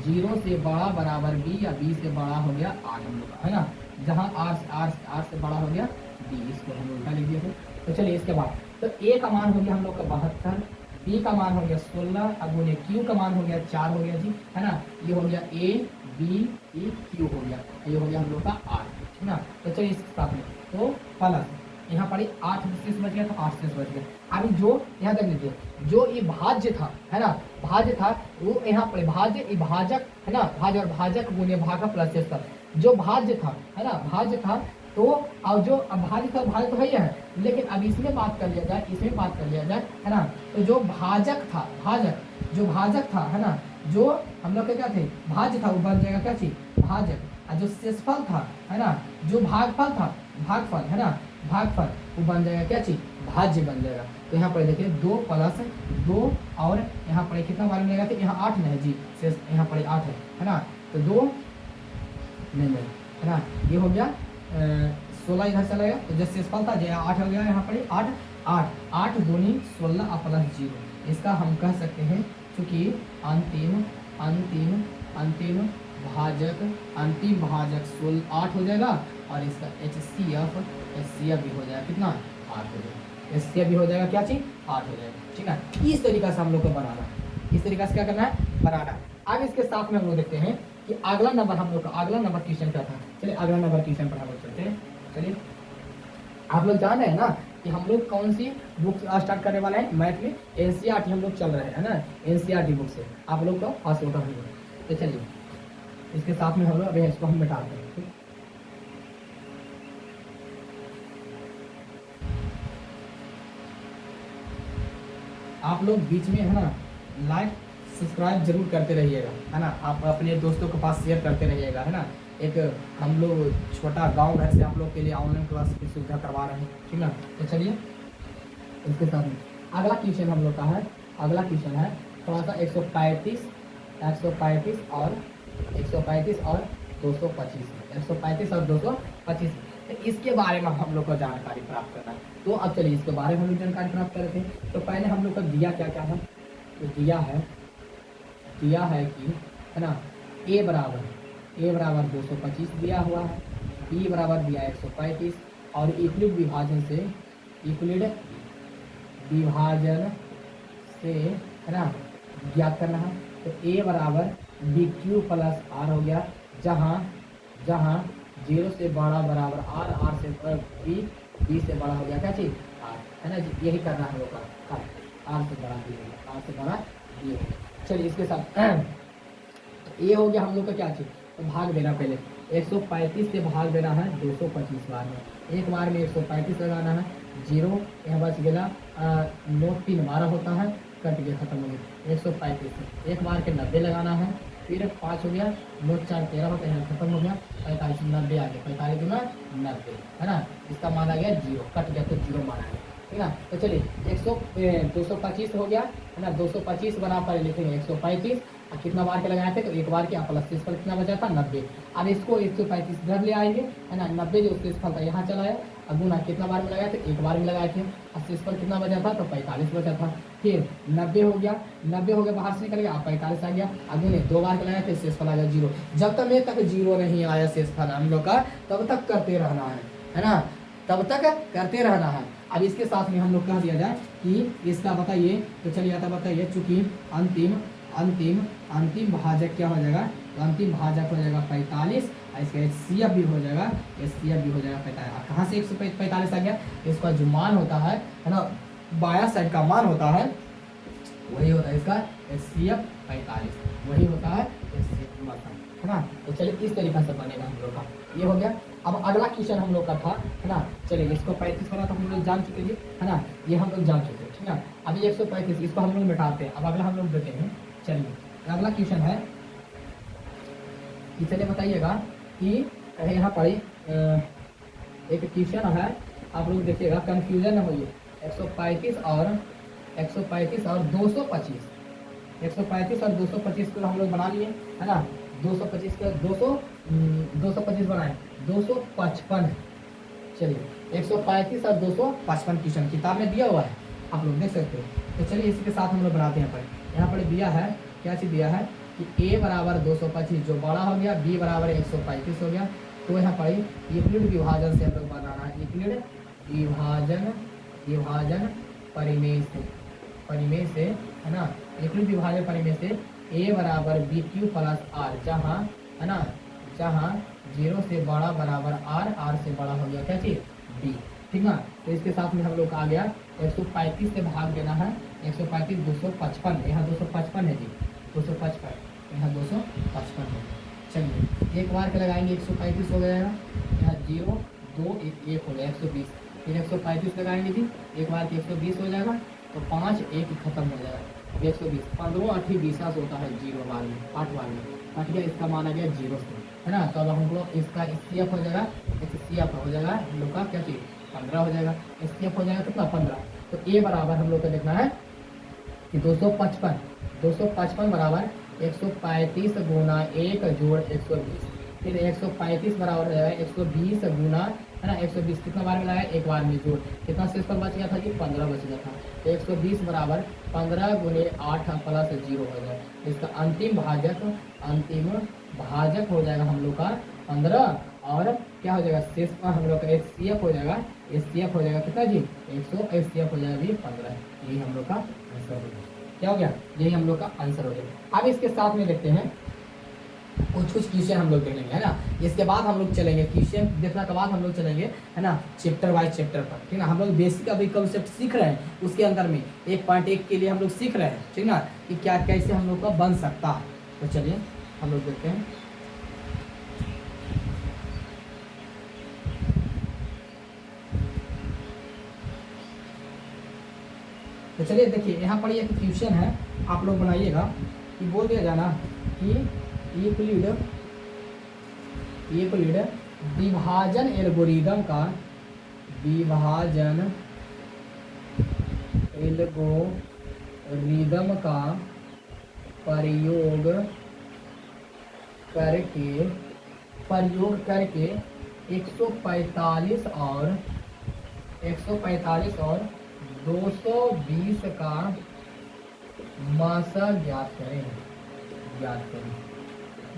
0 से बड़ा बराबर B या B से बड़ा हो गया R हम लोग का, है ना, जहाँ R से बड़ा हो गया डी, इसको हम उल्टा लिख दिए थे। तो चलिए इसके बाद तो ए का मान हो गया हम लोग का 72, बी का मान हो गया 16, अब बोले क्यू का मान हो गया 4 हो गया जी, है ना। ये हो गया ए बी ई क्यू हो गया, ये हो गया हम लोग का 8, ठीक ना। तो चलिए इसके साथ में तो प्लस यहाँ पर 8 शेष बच गया, तो 8 शेष बच गया। अभी जो यहाँ देख लीजिए, जो ये भाज्य था, है ना, भाज्य था वो यहाँ पर भाज्य विभाजक, है ना, भाज्य और भाजक गुणे भागा प्लस शेष था। जो भाज्य था, है ना, भाज्य था तो अब जो भाज्य था, भाज्य तो है, लेकिन अब इसमें बात कर लिया जाए, इसमें बात कर लिया जाए, है ना। तो जो भाजक था, भाजक, जो भाजक था, है ना, जो हम लोग के क्या थे, भाज्य था, वो बन जाएगा क्या चीज, भाजक। और जो शेषफल था, है ना, जो भागफल था, भागफल, है ना, भागफल, वो बन जाएगा क्या चीज, भाज्य बन जाएगा। तो यहाँ पर देखिए 2 + 2 और यहाँ पर कितना बार मिलेगा, तो यहाँ 8 नहीं जी, शेष यहाँ पर 8 है ना। तो 2 नहीं, है ना, ये हो गया 16 इधर चला गया, तो जैसे शेषफल था जो 8 हो गया, यहाँ पर 8 8 8 दूनी 16 और प्लस 0। इसका हम कह सकते हैं चूंकि अंतिम अंतिम अंतिम भाजक, अंतिम भाजक 8 हो जाएगा, और इसका HCF भी हो जाएगा, कितना 8 हो जाएगा, HCF भी हो जाएगा, क्या चीज 8 हो जाएगा, ठीक है। इस तरीका से हम लोग को बनाना, इस तरीका से क्या करना है, बनाना। अब इसके साथ में हम लोग देखते हैं कि अगला नंबर हम लोग का, अगला नंबर ट्यूशन क्या था। चलिए अगला नंबर ट्यूशन पर हम लोग चलते हैं। चलिए आप लोग जान रहे हैं ना कि हम लोग कौन सी बुक स्टार्ट करने वाले हैं मैथ में, NCERT हम लोग चल रहे हैं ना, NCERT बुक से आप लोग का पास होगा हम लोग। तो चलिए इसके साथ में हम लोग अभी इसको हम मिटाते हैं, ठीक। आप लोग बीच में, है ना, लाइक सब्सक्राइब जरूर करते रहिएगा, है ना, आप अपने दोस्तों के पास शेयर करते रहिएगा, है ना। एक हम लोग छोटा गांव घर से आप लोग के लिए ऑनलाइन क्लास की सुविधा करवा रहे हैं, ठीक ना। तो चलिए इसके साथ में अगला क्वेश्चन हम लोग का है, अगला क्वेश्चन है थोड़ा सा 135 और 135 और 225, 135 और 225, तो इसके बारे में हम लोग को जानकारी प्राप्त करना है। तो अब चलिए इसके बारे में हम लोग जानकारी प्राप्त करते हैं। तो पहले हम लोग का दिया क्या क्या है, तो दिया है कि, है ना, ए बराबर 225 दिया हुआ है, बी बराबर दिया 135, और यूक्लिड विभाजन से, है ना, ज्ञात करना है। तो ए बराबर BQ प्लस R हो गया, जहाँ 0 से बड़ा बराबर R से B से बड़ा हो गया क्या चीज R, है ना जी, यही करना है लोग का, R से बड़ा B होगा, R से बड़ा B होगा। चलिए इसके साथ ये हो गया हम लोग का क्या चीज, तो भाग देना, पहले 135 से भाग देना है 225 बार में, एक बार में 135 लगाना है, 0 यहाँ बच गया, 9 3 12 होता है, कट गया, खत्म हो गया। 135 से एक बार के 90 लगाना है, फिर 5 हो गया, 9 4 13 होता है, खत्म हो गया, 45 90 आ गया, 45 गुना 90, है ना, इसका मान आ गया 0, कट गया तो 0 मान आ गया, ठीक ना। तो चलिए 225 हो गया, है ना, 225 बना पर लिखेंगे 135, और कितना बार के लगाए थे, तो एक बार के, प्लस शेषफल कितना बचा था 90। अब इसको 135 इधर ले आएंगे, है ना, 90 जो शेषफल था यहाँ चला है, अब गुना कितना बार में लगाए थे, एक बार में लगाए थे, और शेषफल कितना बचा था, तो 45 बचा था। फिर 90 हो गया, बाहर से निकल गया, अब 45 आ गया, अब ने 2 बार के लगाए थे, शेषफल आ गया 0। जब तक 0 नहीं आया शेषफल हम लोग का, तब तक करते रहना है ना, तब तक करते रहना है। अब इसके साथ में हम लोग कह दिया जाए कि इसका बताइए, तो चलिए आता बताइए, चूंकि अंतिम भाजक क्या हो जाएगा, तो अंतिम भाजक हो जाएगा 45, और इसका HCF भी हो जाएगा, 45। कहाँ से 145 आ गया, इसका जो मान होता है ना, बाया साइड का मान होता है, वही होता है इसका HCF 45, वही होता है HCF, है ना। तो चलिए इस तरीका से बनेगा हम लोग का, ये हो गया। अब अगला क्वेश्चन हम लोग का था, है ना, चलिए इसको 35 वाला तो हम लोग जान चुके, है ना, ये हम लोग जान चुके, ठीक है। अभी 135 इसको हम लोग मिटाते हैं। अब अगला हम लोग देते हैं, चलिए अगला क्वेश्चन है कि, चलिए बताइएगा कि यहाँ पर एक क्वेश्चन है, आप लोग देखिएगा, कंफ्यूजन न होइए। 135 और 225, 135 और 225 को हम लोग बना लिए, है ना, 225 का 225 बनाए, 255। चलिए 135 और 255 क्वेश्चन किताब में दिया हुआ है, आप लोग देख सकते हो। तो चलिए इसी के साथ हम लोग बनाते हैं। यहाँ पर दिया है, क्या चीज़ दिया है कि A बराबर 225 जो बड़ा हो गया, B बराबर 135 हो गया। तो यहाँ पर यूक्लिड विभाजन से हम लोग बनाना है, यूक्लिड विभाजन विभाजन परिमेय से है ना, एकलित विभाजन परिमेय से a बराबर बी क्यू प्लस आर, जहाँ है ना, जहाँ 0 से बड़ा बराबर r से बड़ा हो गया क्या चीज b। ठीक ना। तो इसके साथ में हम लोग आ गया 135 से भाग देना है, 135 255, यहाँ 255 है जी, 255 यहाँ 255 है। चलिए एक बार के लगाएंगे 135 हो जाएगा, यहाँ 0 2 1 हो जाएगा 120, फिर 135 लगाएंगे जी, एक बार के 120 हो जाएगा, तो 5 1 खत्म हो जाएगा। अब 120 15 8 20 होता है 0 बार में 8 बार में कट गया, इसका मान आ गया 0 से, है ना। तो अब हम लोग इसका CF हो जाएगा, CF हो जाएगा हम लोग का क्या चीज़ 15 हो जाएगा, CF हो जाएगा कितना 15। तो A बराबर हम लोग को देखना है कि 255 बराबर 135 गुना 1 जोड़ 120, फिर 135 बराबर हो जाएगा 120 गुना है ना 120, कितना बार में लगाया एक बार में जोड़, कितना शेषफल बच गया था जी 15 बच गया था। तो 120 बराबर 15 गुने 8 प्लस 0 हो जाएगा, इसका अंतिम भाजक हो जाएगा हम लोग का 15, और क्या हो जाएगा शेषफल हम लोग का HCF हो जाएगा, HCF हो जाएगा कितना जी 100, HCF हो जाएगा भी 15। यही हम लोग का आंसर हो गया, क्या हो गया यही हम लोग का आंसर हो गया। अब इसके साथ में देखते हैं कुछ क्वेश्चन हम लोग देखेंगे, है ना। इसके बाद हम लोग चलेंगे क्वेश्चन देखने के बाद हम लोग चलेंगे, है ना, चैप्टर वाइज चैप्टर पर। ठीक ना, हम लोग बेसिक अभी कंसेप्ट सीख रहे हैं, उसके अंदर में 1.1 के लिए हम लोग सीख रहे हैं, ठीक ना, कि क्या कैसे हम लोग का बन सकता है। तो चलिए हम लोग देखते हैं। तो चलिए देखिए यहाँ पर एक क्वेश्चन है, आप लोग बनाइएगा कि बोल दिया जाना कि यूक्लिड विभाजन एल्गोरिदम का प्रयोग करके 145 और 220 का मासा ज्ञात करें।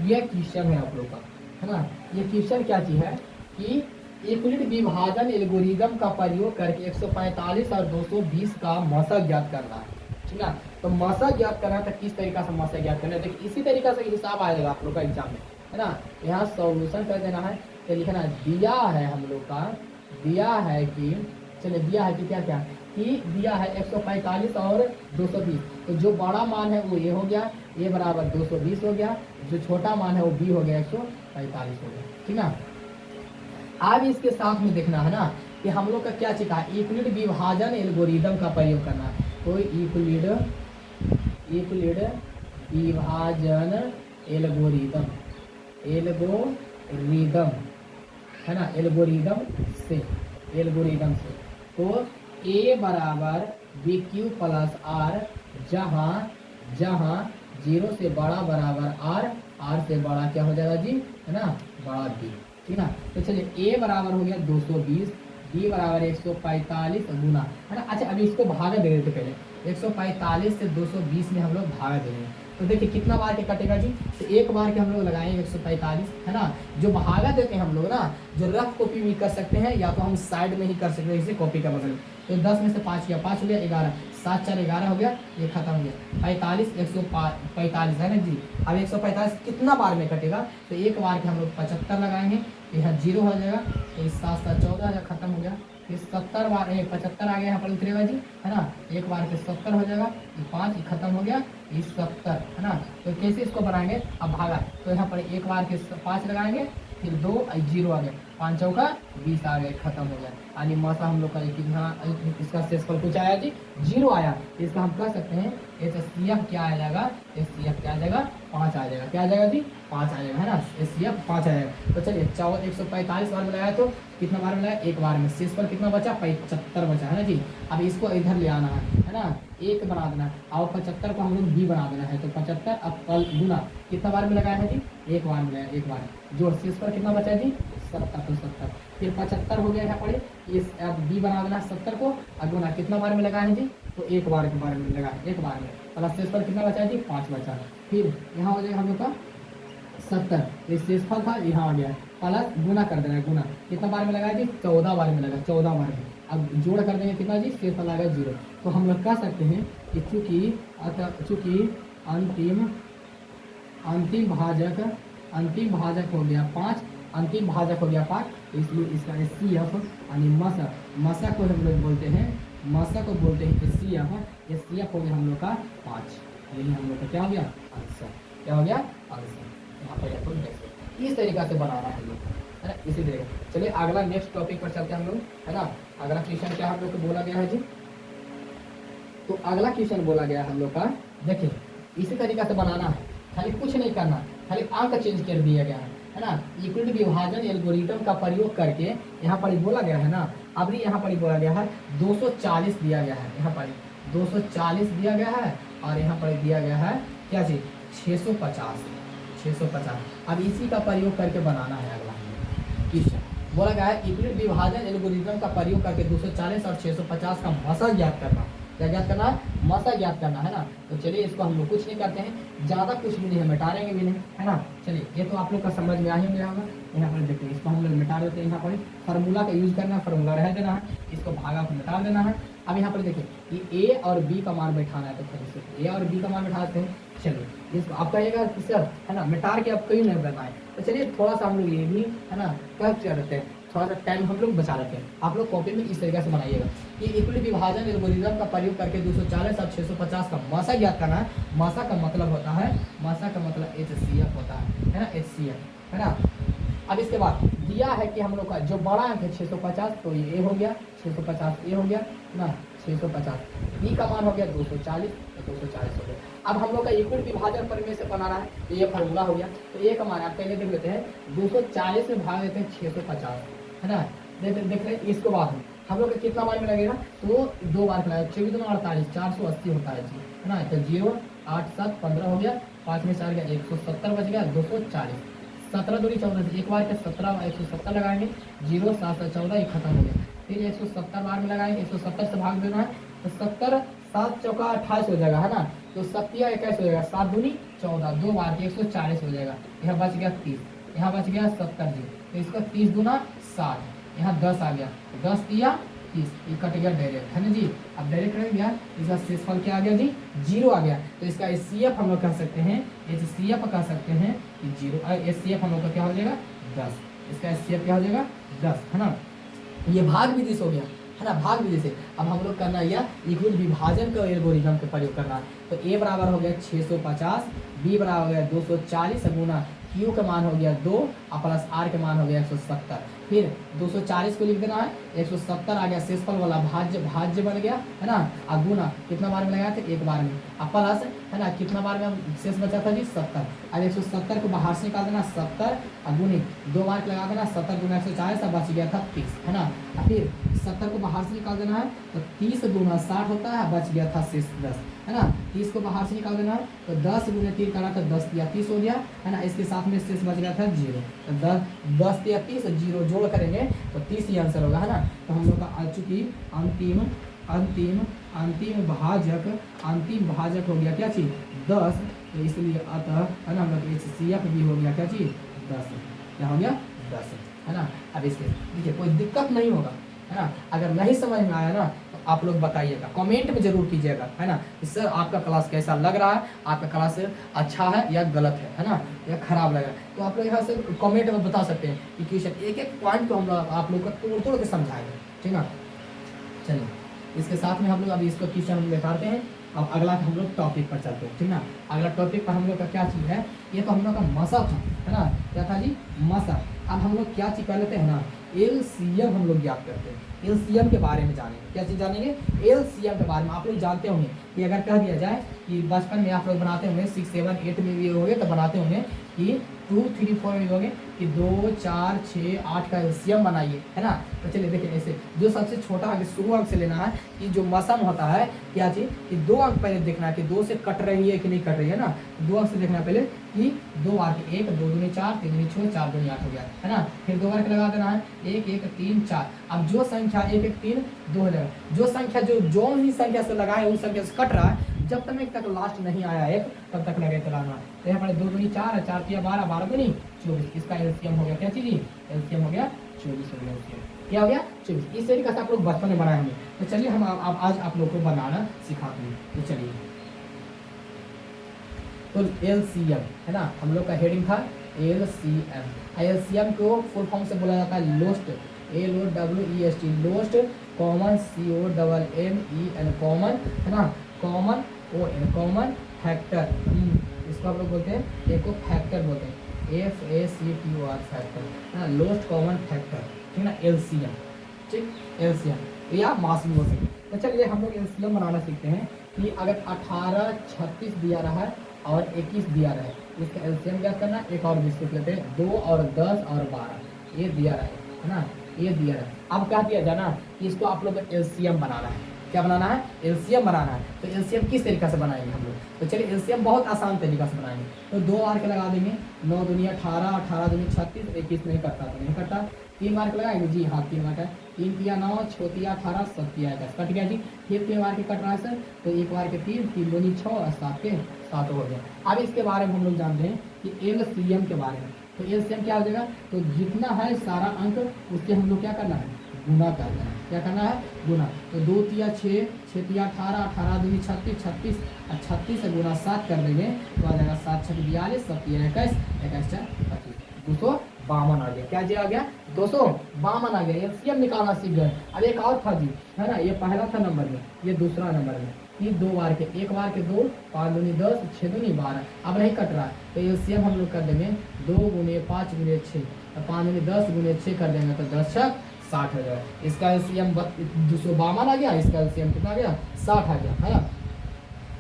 यह क्वेश्चन है आप लोग का, है ना। ये क्वेश्चन क्या चीज है कि यूक्लिड विभाजन एल्गोरिदम का प्रयोग करके 145 और 220 का मासा ज्ञात करना है, ठीक ना। तो मासा ज्ञात करना है, तो किस तरीका से मासा ज्ञात करना है, देखिए इसी तरीका से हिसाब आएगा आप लोग का एग्जाम में, है ना। यहाँ सॉल्यूशन कर देना है, तो लिखना दिया है हम लोग का, दिया है कि चलिए दिया है कि क्या क्या कि दिया है 145 और 220, तो जो बड़ा मान है वो ये हो गया, ये बराबर 220 हो गया, जो छोटा मान है वो बी हो गया 145 हो गया, ठीक ना। अब इसके साथ में देखना है ना कि हम लोग का क्या चीज है, यूक्लिड विभाजन एल्गोरिदम का प्रयोग करना है। तो यूक्लिड विभाजन एल्गोरिदम है ना, एल्गोरिदम से तो A बराबर बी क्यू प्लस आर, जहाँ 0 से बड़ा बराबर r से बड़ा क्या हो जाएगा जी, है ना, बड़ा b, ठीक ना। तो चलिए A बराबर हो गया 220, B बराबर 145 गुना, है ना। अच्छा अभी इसको भागा दे देते पहले, 145 से 220 में हम लोग भागा दे रहे हैं, तो देखिए कितना बार के कटेगा जी, तो एक बार के हम लोग लगाएंगे 145, है ना। जो भागा देते हैं हम लोग ना, जो रफ कॉपी भी कर सकते हैं या तो हम साइड में ही कर सकते हैं, इसे कॉपी का बगल। तो 10 में से 5 किया, 5 हो गया 11, 7 4 11 हो गया, ये खत्म हो गया 45 145 है ना जी। अब 145 कितना बार में कटेगा, तो एक बार के हम लोग 75 लगाएंगे, यहाँ 0 हो जाएगा, तो 7 7 14 खत्म हो गया, फिर 70 बार 75 आ गया यहाँ पर उतरेगा जी, है ना। एक बार के 70 हो जाएगा, ये 5 खत्म हो गया, ये 70, है ना। तो कैसे इसको बनाएंगे, अब भागा, तो यहाँ पर एक बार के 5 लगाएंगे, फिर 2 0 आ गया, 5 चौका 20 आ गए, खत्म हो गया। यानी मासा हम लोग का कितना, इसका शेषफल कुछ आया जी 0 आया, इसका हम कह सकते हैं HCF क्या आ जाएगा, HCF क्या आ जाएगा 5 आ जाएगा, क्या आ जाएगा जी 5 आ जाएगा, है ना, HCF 5 आ जाएगा। तो चलिए 145 बार में लगाया, तो कितना बार में लगाया, एक बार में, शेषफल कितना बचा 75 बचा, है ना जी। अब इसको इधर ले आना है ना, 1 बना देना, और 75 को हम लोग B बना देना है, तो 75 अब कल गुना कितना बार में लगाया है जी, एक बार में लगाया, एक बार जोड़, शेषफल कितना बचा जी 70, तो 70, फिर 75 हो गया यहाँ पर, इस अब B बना देना 70 को, अब गुना कितना बार में लगाया है जी, तो एक बार के बारे में लगाया, एक बार में, प्लस शेषफल कितना बचा जी 5 बचा, फिर यहाँ हो जाएगा हम लोग का 70, ये शेषफल था यहाँ आ गया, प्लस गुना कर देना है, गुना कितना बार में लगाया जी 14 बार में लगा, 14 बार में, अब जोड़ कर देंगे कितना जी, शेषफल आ गया 0। तो हम लोग कह सकते हैं कि चूंकि अंतिम भाजक हो गया 5, अंतिम भाजक हो गया 5, इसलिए इसका सी एफ यानी मसा को हम लोग बोलते हैं, मसा को बोलते हैं सी एफ हो गया हम लोग का 5। यही हम लोग का क्या हो गया, आंसर। क्या हो गया, आंसर। यहाँ पर आपको इस तरीका से बनाना है हम लोग, है ना, इसी तरीके। चलिए अगला नेक्स्ट टॉपिक पर चलते हैं हम लोग, है ना। अगला क्वेश्चन क्या हम लोग को बोला गया है जी, तो अगला क्वेश्चन बोला गया हम लोग का, देखिए इसी तरीका से बनाना है, खाली कुछ नहीं करना, खाली अंक चेंज कर दिया गया है ना। यूक्लिड विभाजन एल्गोरिथम का प्रयोग करके यहाँ पर बोला गया है ना। अब यहाँ पर बोला गया है 240 दिया गया है, यहाँ पर 240 दिया गया है, और यहाँ पर दिया गया है क्या चीज 650। अब इसी का प्रयोग करके बनाना है अगला क्वेश्चन। बोला गया है यूक्लिड विभाजन एल्गोरिथम का प्रयोग करके 240 और 650 का मसा ज्ञात करना। क्या ज्ञात करना है, मसा ज्ञात करना है ना। तो चलिए इसको हम लोग कुछ नहीं करते हैं, ज़्यादा कुछ भी नहीं है, मिटाएंगे भी नहीं, है ना। चलिए ये तो आप लोग का समझ में आ ही गया होगा। यहाँ पर देखिए इसको हम लोग मिटा देते हैं, यहाँ पर फार्मूला का यूज करना है, फार्मूला रह देना है, इसको भागा को मिटा देना है। अब यहाँ पर देखिए कि ए और बी का मान बैठाना है, तो फिर ए और बी का मान बैठाते हैं। चलिए इसको आप कहिएगा कि सर, है ना, मिटा के आप कहीं नहीं बताएं, तो चलिए थोड़ा सा हम लोग ये भी, है ना, क्या करते हैं, थोड़ा सा टाइम हम लोग बचा लेते हैं। आप लोग कॉपी में इस तरीके से बनाइएगा कि यूक्लिड विभाजन एल्गोरिथम का प्रयोग करके 240 और 650 का मसा ज्ञात करना है। मसा का मतलब होता है, मसा का मतलब HCF होता है ना, HCF, है ना। अब इसके बाद दिया है कि हम लोग का जो बड़ा अंक है 650, तो ये ए हो गया, 650 ए हो गया ना, 650 बी का मान हो गया 240, तो 240 हो गया। अब हम लोग का यूक्लिड विभाजन प्रमेय से बनाना है, तो ये फार्मूला हो गया। तो ए का मान आप पहले देख लेते हैं, 240 में भाग देते हैं 650, है ना। देख रहे हैं इसको बाद हम लोग का कितना बार में लगेगा, तो 2 बार लगाएगा, 24 दूना 48, 480 होता है जी, है ना। तो 0 8 7 15 हो गया, 5 में 4 गया 170 बच गया, 240, 17 दूरी 14 से एक बार के 17 170 लगाएंगे, 0 7 7 14, ये खत्म हो गया। फिर 170 बार में लगाएंगे, 170 से भाग देना है, तो 70 7 चौका 28 हो जाएगा, है ना। तो 7 या 21 हो जाएगा, 7 दूनी 14, 2 बार के 140 हो जाएगा। यहाँ बच गया 30, यहाँ बच गया 70 जी, तो इसका 30 दूना 60, यहाँ 10 आ गया, 10 दिया 30, ये कट गया डायरेक्ट, है ना जी। अब डायरेक्ट रह गया, इसका शेषफल क्या आ गया जी, 0 आ गया। तो इसका HCF हम लोग कह सकते हैं, HCF कह सकते हैं कि 0, HCF हम लोग का क्या हो जाएगा 10, इसका HCF क्या हो जाएगा 10, है ना। ये भाग विधि से हो गया, है ना, भाग विधि से। अब हम लोग करना है यूक्लिड विभाजन का एल्गोरिथम का प्रयोग करना है। तो ए बराबर हो गया 650, बी बराबर हो गया 240 गुना क्यू का मान हो गया 2 और प्लस आर के मान हो गया 170। फिर 240 को लिख देना है, 170 आ गया, शेषफल वाला भाज्य बन गया, है ना। और गुना कितना बार में लगाया था, एक बार में, और प्लस, है ना, कितना बार में शेष बचा था जी 70। अब 170 को बाहर से निकाल देना 70 और गुनी 2 बार लगा देना, 70 गुना 140, बच गया था 30, है ना। और फिर 70 को बाहर से निकाल देना है, तो 30 दूना 60 होता है, बच गया था शेष 10, है ना। 30 को बाहर से निकाल देना है, तो 10 गुने 3 करा तो 10 या 30 हो गया, है ना। इसके साथ में शेष बच गया था 0, तो 10 या 30 0 जोड़ करेंगे तो 30 ही आंसर होगा, है ना। तो हम लोग का चूंकि अंतिम भाजक हो गया क्या चीज 10, तो इसलिए अतः, है ना, हम लोग HCF भी हो गया क्या चीज 10, क्या हो गया 10, है ना। अब इसके देखिए कोई दिक्कत नहीं होगा, है ना। अगर नहीं समझ में आया ना तो आप लोग बताइएगा, कमेंट में जरूर कीजिएगा, है ना। सर आपका क्लास कैसा लग रहा है, आपका क्लास अच्छा है या गलत है ना, या खराब लग रहा है, तो आप लोग यहाँ से कमेंट में बता सकते हैं कि क्वेश्चन एक एक पॉइंट को हम लोग आप लोग को तोड़ के समझाएंगे, ठीक ना। चलिए इसके साथ में हम लोग अभी इसको क्वेश्चन हम बैठाते हैं। अब अगला हम लोग टॉपिक पर चलते हैं, ठीक ना। अगला टॉपिक पर हम लोग का क्या चीज़ है, ये तो हम लोग का मसा था, है ना, क्या था जी मसा। अब हम लोग क्या चीज़ कर लेते हैं ना, LCM हम लोग याद करते हैं। LCM के बारे में जानेंगे, क्या चीज़ जानेंगे, LCM के बारे में। आप लोग जानते होंगे कि अगर कह दिया जाए कि बचपन में आप लोग बनाते होंगे 6 7 8 में भी होंगे तो बनाते होंगे कि 2 3 4 में होंगे कि 2 4 6 8 का LCM बनाइए, है ना। तो चलिए देखिए ऐसे जो सबसे छोटा अंक शुरू अंक से लेना है कि जो मसम होता है क्या चीज़ कि 2 अंक पहले देखना है कि 2 से कट रही है कि नहीं कट रही है ना। 2 अंक से देखना है पहले कि 2 बार के 1 2 दूनी 4 3 दूनी 6 4 दूनी 8 हो गया, है ना। फिर 2 बार के लगा देना है 1 1 3 4। अब जो संख्या 1 1 3 2 हो जाएगा, जो संख्या जो ही संख्या से लगाए उस संख्या से कट रहा है, जब तक लास्ट नहीं आया 1 तब तक लगे चलाना। तो यहाँ पर 2 दूनी 4 4 3 12 12 दूनी 24, इसका LCM हो गया क्या चीज़, LCM हो गया 24 हो गया LCM। क्या हो गया 24। इस तरीके से आप लोग बचपन में बनाए होंगे। तो चलिए हम आज आप लोग को बनाना सिखाते हैं। तो चलिए, तो एलसीएम है ना, हम लोग का हेडिंग था एलसीएम। एलसीएम को फुल फॉर्म से बोला जाता है lost, LOWEST, lost common, COMMEN common, है ना, कॉमन ON कॉमन फैक्टर, इसको आप लोग बोलते हैं एको फैक्टर बोलते हैं, FACTOR फैक्टर, है ना, लोस्ट कॉमन फैक्टर, ठीक ना, एलसीएम, ठीक, एलसीएम या मास भी बोल सकते हैं। तो चलिए हम लोग एलसीएम बनाना सीखते हैं कि अगर 18, 36 दिया रहा है और 21 दिया रहा है, इसका एलसीएम क्या करना है। एक और भी सीख लेते हैं, 2 और 10 और 12 ये दिया रहा है ना, ये दिया रहा है। अब क्या दिया जाना कि इसको आप लोग एलसीएम बनाना है। क्या बनाना है, एलसीएम बनाना है। तो एलसीएम किस तरीके से बनाएंगे हम लोग, तो चलिए एलसीएम बहुत आसान तरीका से बनाएंगे। तो 2 बार के लगा देंगे, 9 दूनी 18, 18 दूनी 36, 21 नहीं करता तो नहीं करता। 3 बार के लगाएंगे जी, हाँ 3 बार का, 3 तिया 9, 6 तिया 18, 7 तिया 21, कट गया जी। फिर 3 बार के कट रहा है सर, तो 1 बार के 3, 3 दूनी 6 और 7 के 7 हो गया। अब इसके बारे में हम लोग जानते हैं कि एलसीएम के बारे में। तो एलसीएम क्या हो जाएगा, तो जितना है सारा अंक उससे हम लोग क्या करना है, गुना करना है। क्या करना है, गुना। तो 2 तिया 6, 6 तिया 18, 18 दूनी 36, 36 और 36 से गुना 7 कर देंगे तो आ जाएगा 7 6 42, 7 तिया 21, 21 4 25, 252 आ गया। क्या जी आ गया, 252 आ गया। एलसीएम निकालना सीख गए। अब एक और था जी, है ना, ये पहला था नंबर में, ये दूसरा नंबर में। ये 2 बार के, 1 बार के 2, 5 दूनी 10, 6 दूनी 12, अब नहीं कट रहा है। तो एलसीएम हम लोग कर देंगे 2 गुने 5 गुने 6, तो 5 दूनी 10 गुने 6 कर देंगे तो 10 6 60 हो जाएगा। इसका एलसीएम 252 आ गया, इसका एलसीएम कितना आ गया, 60 आ गया, है ना।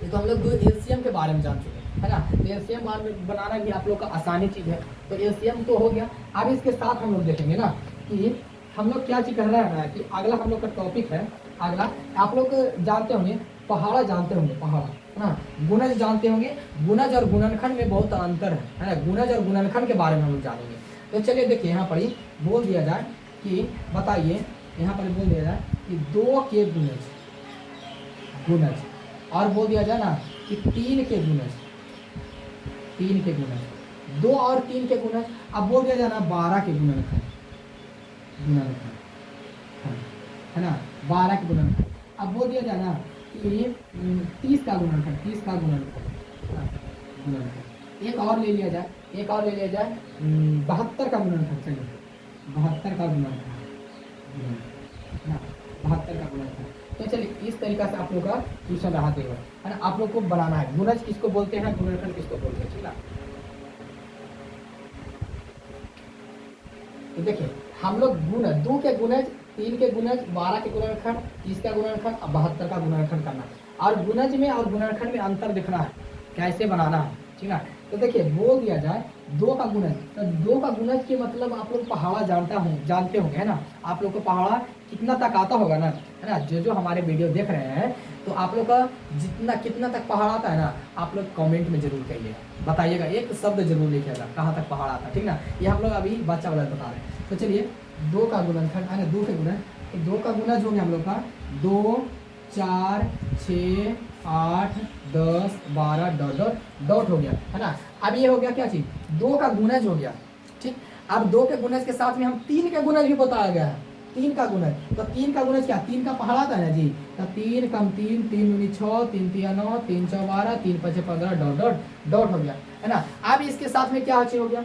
ये तो हम लोग एलसीएम के बारे में जान चुके हैं, है ना। तो एलसीएम बनाना भी आप लोग का आसानी चीज़ है। तो एलसीएम तो हो गया। अब इसके साथ हम लोग देखेंगे ना कि हम लोग क्या चीज़ कर रहे हैं ना, कि अगला हम लोग का टॉपिक है, अगला आप लोग जानते होंगे पहाड़ा, जानते होंगे पहाड़ा, है ना, गुणज जानते होंगे। गुणज और गुणनखंड में बहुत अंतर है ना। गुणज और गुणनखंड के बारे में हम लोग जानेंगे। तो चलिए देखिए, यहाँ पर ही बोल दिया जाए कि बताइए, यहाँ पर बोल दिया जाए कि 2 के गुणज, गुणज, और बोल दिया जाए ना कि 3 के गुणज, 3 के गुणज, 2 और 3 के गुणज। अब बोल दिया जाए ना 12 के गुणनखंड, गुणनखंड, है ना, 12 के गुणनखंड। अब बोल दिया जाए ना कि 30 का गुणनखंड, 30 का गुणनखंड, गुणनखंड। एक और ले लिया जाए, एक और ले लिया जाए 72 का गुणनखंड। चलिए 72 का गुणनखंड, 72 का गुणनखंड। तो चलिए इस तरीका से आप लोग का ट्यूशन रहा देगा, है ना। आप लोग को बनाना है गुणज किसको बोलते हैं, गुणनखंड किसको बोलते हैं, ठीक ना। तो देखिए हम लोग गुणज, 2 के गुणज, 3 के गुणज, 12 के गुणनखंड, 30 का गुणनखंड और 72 का गुणनखंड करना है। और गुणज में और गुणनखंड में अंतर दिखना है, कैसे बनाना है, ठीक है। तो देखिए बोल दिया जाए 2 का गुणज, तो 2 का गुणज के मतलब आप लोग पहाड़ा जानते होंगे, है ना। आप लोग को पहाड़ा कितना तक आता होगा ना, है ना। जो हमारे वीडियो देख रहे हैं, तो आप लोग का कितना तक पहाड़ आता है ना, आप लोग कमेंट में जरूर कहिए, बताइएगा, एक शब्द जरूर लिखिएगा कहाँ तक पहाड़ आता है, ठीक ना। ये हम लोग अभी बच्चा वाला बता रहे हैं। तो चलिए 2 का गुणनखंड, है ना, 2 के गुणज, तो 2 का गुणज हो गया हम लोग का 2 4 6 8 10 12 डॉट हो गया, है ना। अब ये हो गया क्या चीज़, 2 का गुणज हो गया, ठीक। अब 2 के गुणज के साथ में हम 3 के गुणज भी बताया गया है, 3 का गुणज। तो 3 का गुणज क्या, 3 का पहाड़ा था ना जी, तो 3 कम 3, 3 दूनी 6, 3 तिया 9, 3 चौ 12, 3 5 15 डॉट हो गया, है ना। अब इसके साथ में क्या चीज हो गया,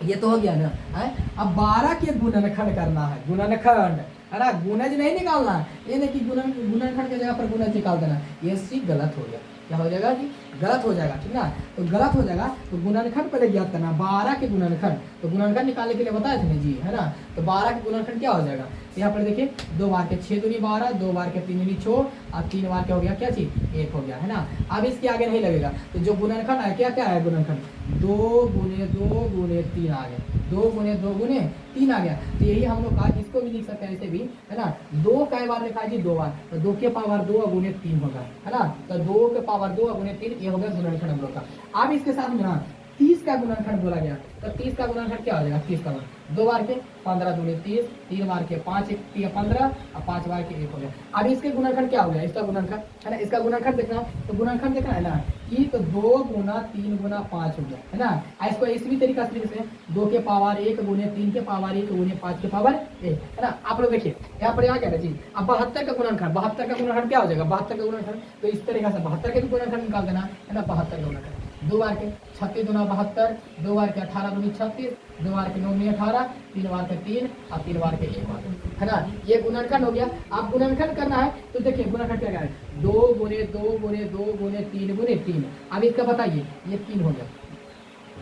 ये तो हो गया ना, है। अब 12 के गुणनखंड करना है, गुणनखंड, है ना, गुणज नहीं निकालना है। ये नहीं कि गुणनखंड की जगह पर गुणज निकाल देना, ये चीज गलत हो गया। क्या हो जाएगा जी, गलत हो जाएगा, ठीक ना। तो गलत हो जाएगा, तो गुणनखंड पहले ज्ञात करना, 12 के गुणनखंड। तो गुणनखंड निकालने के लिए बताए थे ना जी, है ना। तो 12 के गुणनखंड क्या हो जाएगा, यहाँ पर देखिए 2 बार के 6 दूनी 12, 2 बार के 3 दूनी 6 और 3 बार क्या हो गया, क्या चीज 1 हो गया, है ना। अब इसके आगे नहीं लगेगा। तो जो गुणनखंड है क्या क्या है, गुणनखंड 2 गुने 2 गुने 3 आ गया, 2 गुने 2 गुने 3 आ गया। तो यही हम लोग का, इसको भी लिख सकते हैं ऐसे भी, है ना। 2 कई बार लिखा है जी, 2 बार, तो 2 के पावर 2 गुने 3 होगा, है ना। तो 2 के पावर 2 गुने 3, ये हो गया गुणनखंड हम लोग का। अब इसके साथ में ना 30 का गुणनखंड बोला गया, तो 30 का गुणनखंड क्या हो जाएगा, 30 का 2 बार के 15 दूनी 30, 3 बार के 5 1 15 और 5 बार के 1 हो गया। अब इसके गुणनखंड क्या हो गया, इसका गुणनखंड, है ना। इसका गुणनखंड देखना, तो गुणनखंड देखना है ना कि तो 2 गुना 3 गुना 5 हो गया, है ना। इसको इसी तरीका से 2 के पावर 1 गुने 3 के पावर 1 गुने 5 के पावर 1, है ना। आप लोग देखिए यहाँ पर आ गया ना जी। अब 72 का गुणनखंड, 72 का गुणनखंड क्या हो जाएगा, 72 का गुणनखंड, तो इस तरीका से 72 के भी गुणनखंड निकाल देना, है ना। 72 का गुणनखंड 2 बार के 36 दूना 72, 2 बार के 18 दूनी 36, 2 बार के 9 दूनी 18, 3 बार के 3 और 3 बार के 1 बार, है ना। ये गुणनखंड हो गया। आप गुणनखंड करना है तो देखिए गुणनखंड क्या है, 2 गुने 2 गुने 2 गुने 3 गुने 3। अब इसका बताइए, ये 3 हो गया,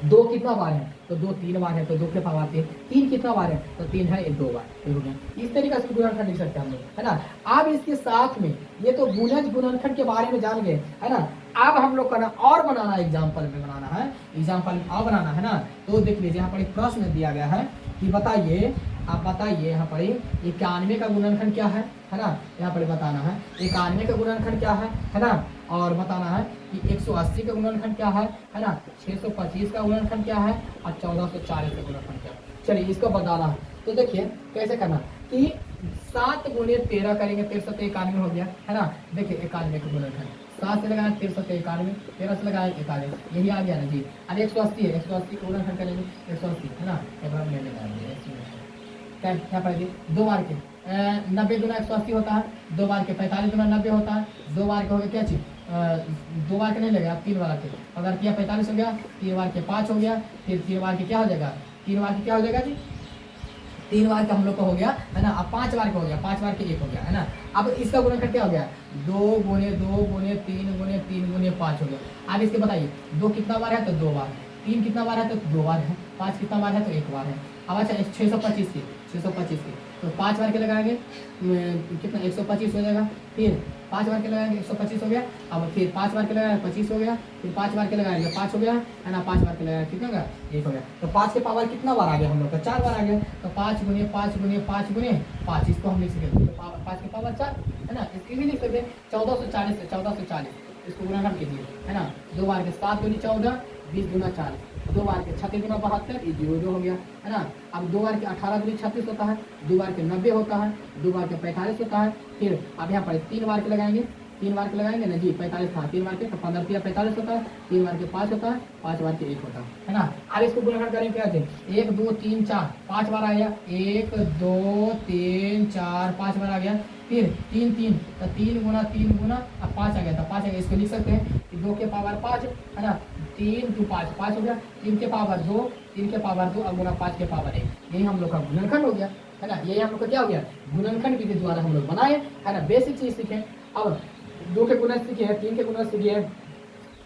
2 कितना बार है तो 2 3 बार है, तो 2 के पावर 3, 3 कितना बार है तो 3 है, 1 2 बार, ये हो गया। इस तरीके से गुणनखंड लिख सकते हैं हम लोग, है ना। अब इसके साथ में ये तो गुणज गुणनखंड के बारे में जान गए, है ना। अब हम लोग का ना और बनाना, एग्जाम्पल में बनाना है, एग्जाम्पल में और बनाना है ना। तो देख लीजिए यहाँ पर एक प्रश्न दिया गया है कि बताइए, आप बताइए यहाँ पर 91 का गुणनखंड क्या है ना। यहाँ पर बताना है 91 का गुणनखंड क्या है ना। और बताना है कि 180 का गुणनखंड क्या है ना। 625 का गुणनखंड क्या है और 1440 का गुणनखंड क्या है। चलिए इसको बताना है। तो देखिए कैसे करना कि 7 गुने 13 करेंगे, 1391 हो गया, है ना। देखिए 91 का गुणनखंड 7 से लगाए 1391, 13 से लगाए 91, यही आ गया ना जी। अब 180 है, 180 का गुणनखंड करेंगे 180, है ना। क्या पड़ेगी 2 बार के 90 गुना 180 होता है, 2 बार के 45 गुना 90 होता है, 2 बार के हो गया क्या चीज 2 बार के नहीं लगेगा, 3 बार के अगर किया 45 हो गया, 3 बार के 5 हो गया, फिर 3 बार के क्या हो जाएगा, 3 बार के क्या हो जाएगा जी, 3 बार का हम लोग का हो गया, है ना। अब 5 बार का हो गया, 5 बार के 1 हो गया, है ना। अब इसका गुणनखंड क्या हो गया 2 गुने 2 गुने 3 गुने 3 गुने 5 हो गया। अब इसके बताइए 2 कितना बार है तो 2 बार, 3 कितना बार है तो 2 बार है, 5 कितना बार है तो 1 बार है। अब अच्छा 625 की 625 की तो 5 बार के लगाएंगे कितना 125 हो जाएगा, फिर 5 बार के लगाएंगे 125 हो गया। अब फिर 5 बार के लगाएंगे 25 हो गया, फिर 5 बार के लगाएंगे 5 हो गया, है ना। 5 बार के लगाएंगे कितना होगा 1 हो गया। तो 5 के पावर कितना बार आ गया हम लोग का 4 बार आ गया। तो 5 गुने 5 गुने 5 गुने 5, इसको हम लिख सकते हैं 5 के पावर 4, है ना। इसकी भी लिख सकते हैं 1440 से 1440, इसको गुणनखंड कीजिए, है ना। 2 बार के 7 गुनी 14, 20 गुना 40, 2 बार के 36 गुना 72, ये 0 हो गया, है ना। अब 2 बार के 18 गुनी 36 होता है, 2 बार के 90 होता है, 2 बार के 45 होता है। फिर अब यहाँ पर 3 बार के लगाएंगे, 3 बार के लगाएंगे ना जी, 45 था 3 बार के, तो 15 या 45 होता है, 3 बार के 5 होता है, 5 बार के 1 होता है ना। अब इसको गुणनखंड करेंगे क्या थे 1 2 3 4, 5 बार आ गया, 1 2 3 4 5 बार आ गया। फिर 3 3 तो 3 गुना अब 5 आ गया था, 5 आ गया। इसको लिख सकते हैं कि 2 के पावर 5, है ना। 3 2 5 5 हो गया, 3 के पावर 2, 3 के पावर 2 अब गुना 5 के पावर 1, यही हम लोग का गुणनखंड हो गया, है ना। यही हम लोग का क्या हो गया गुणनखंड विधि द्वारा हम लोग बनाए, है ना। बेसिक चीज सीखे। अब 2 के गुणज सीखे, 3 के गुणज सीखे,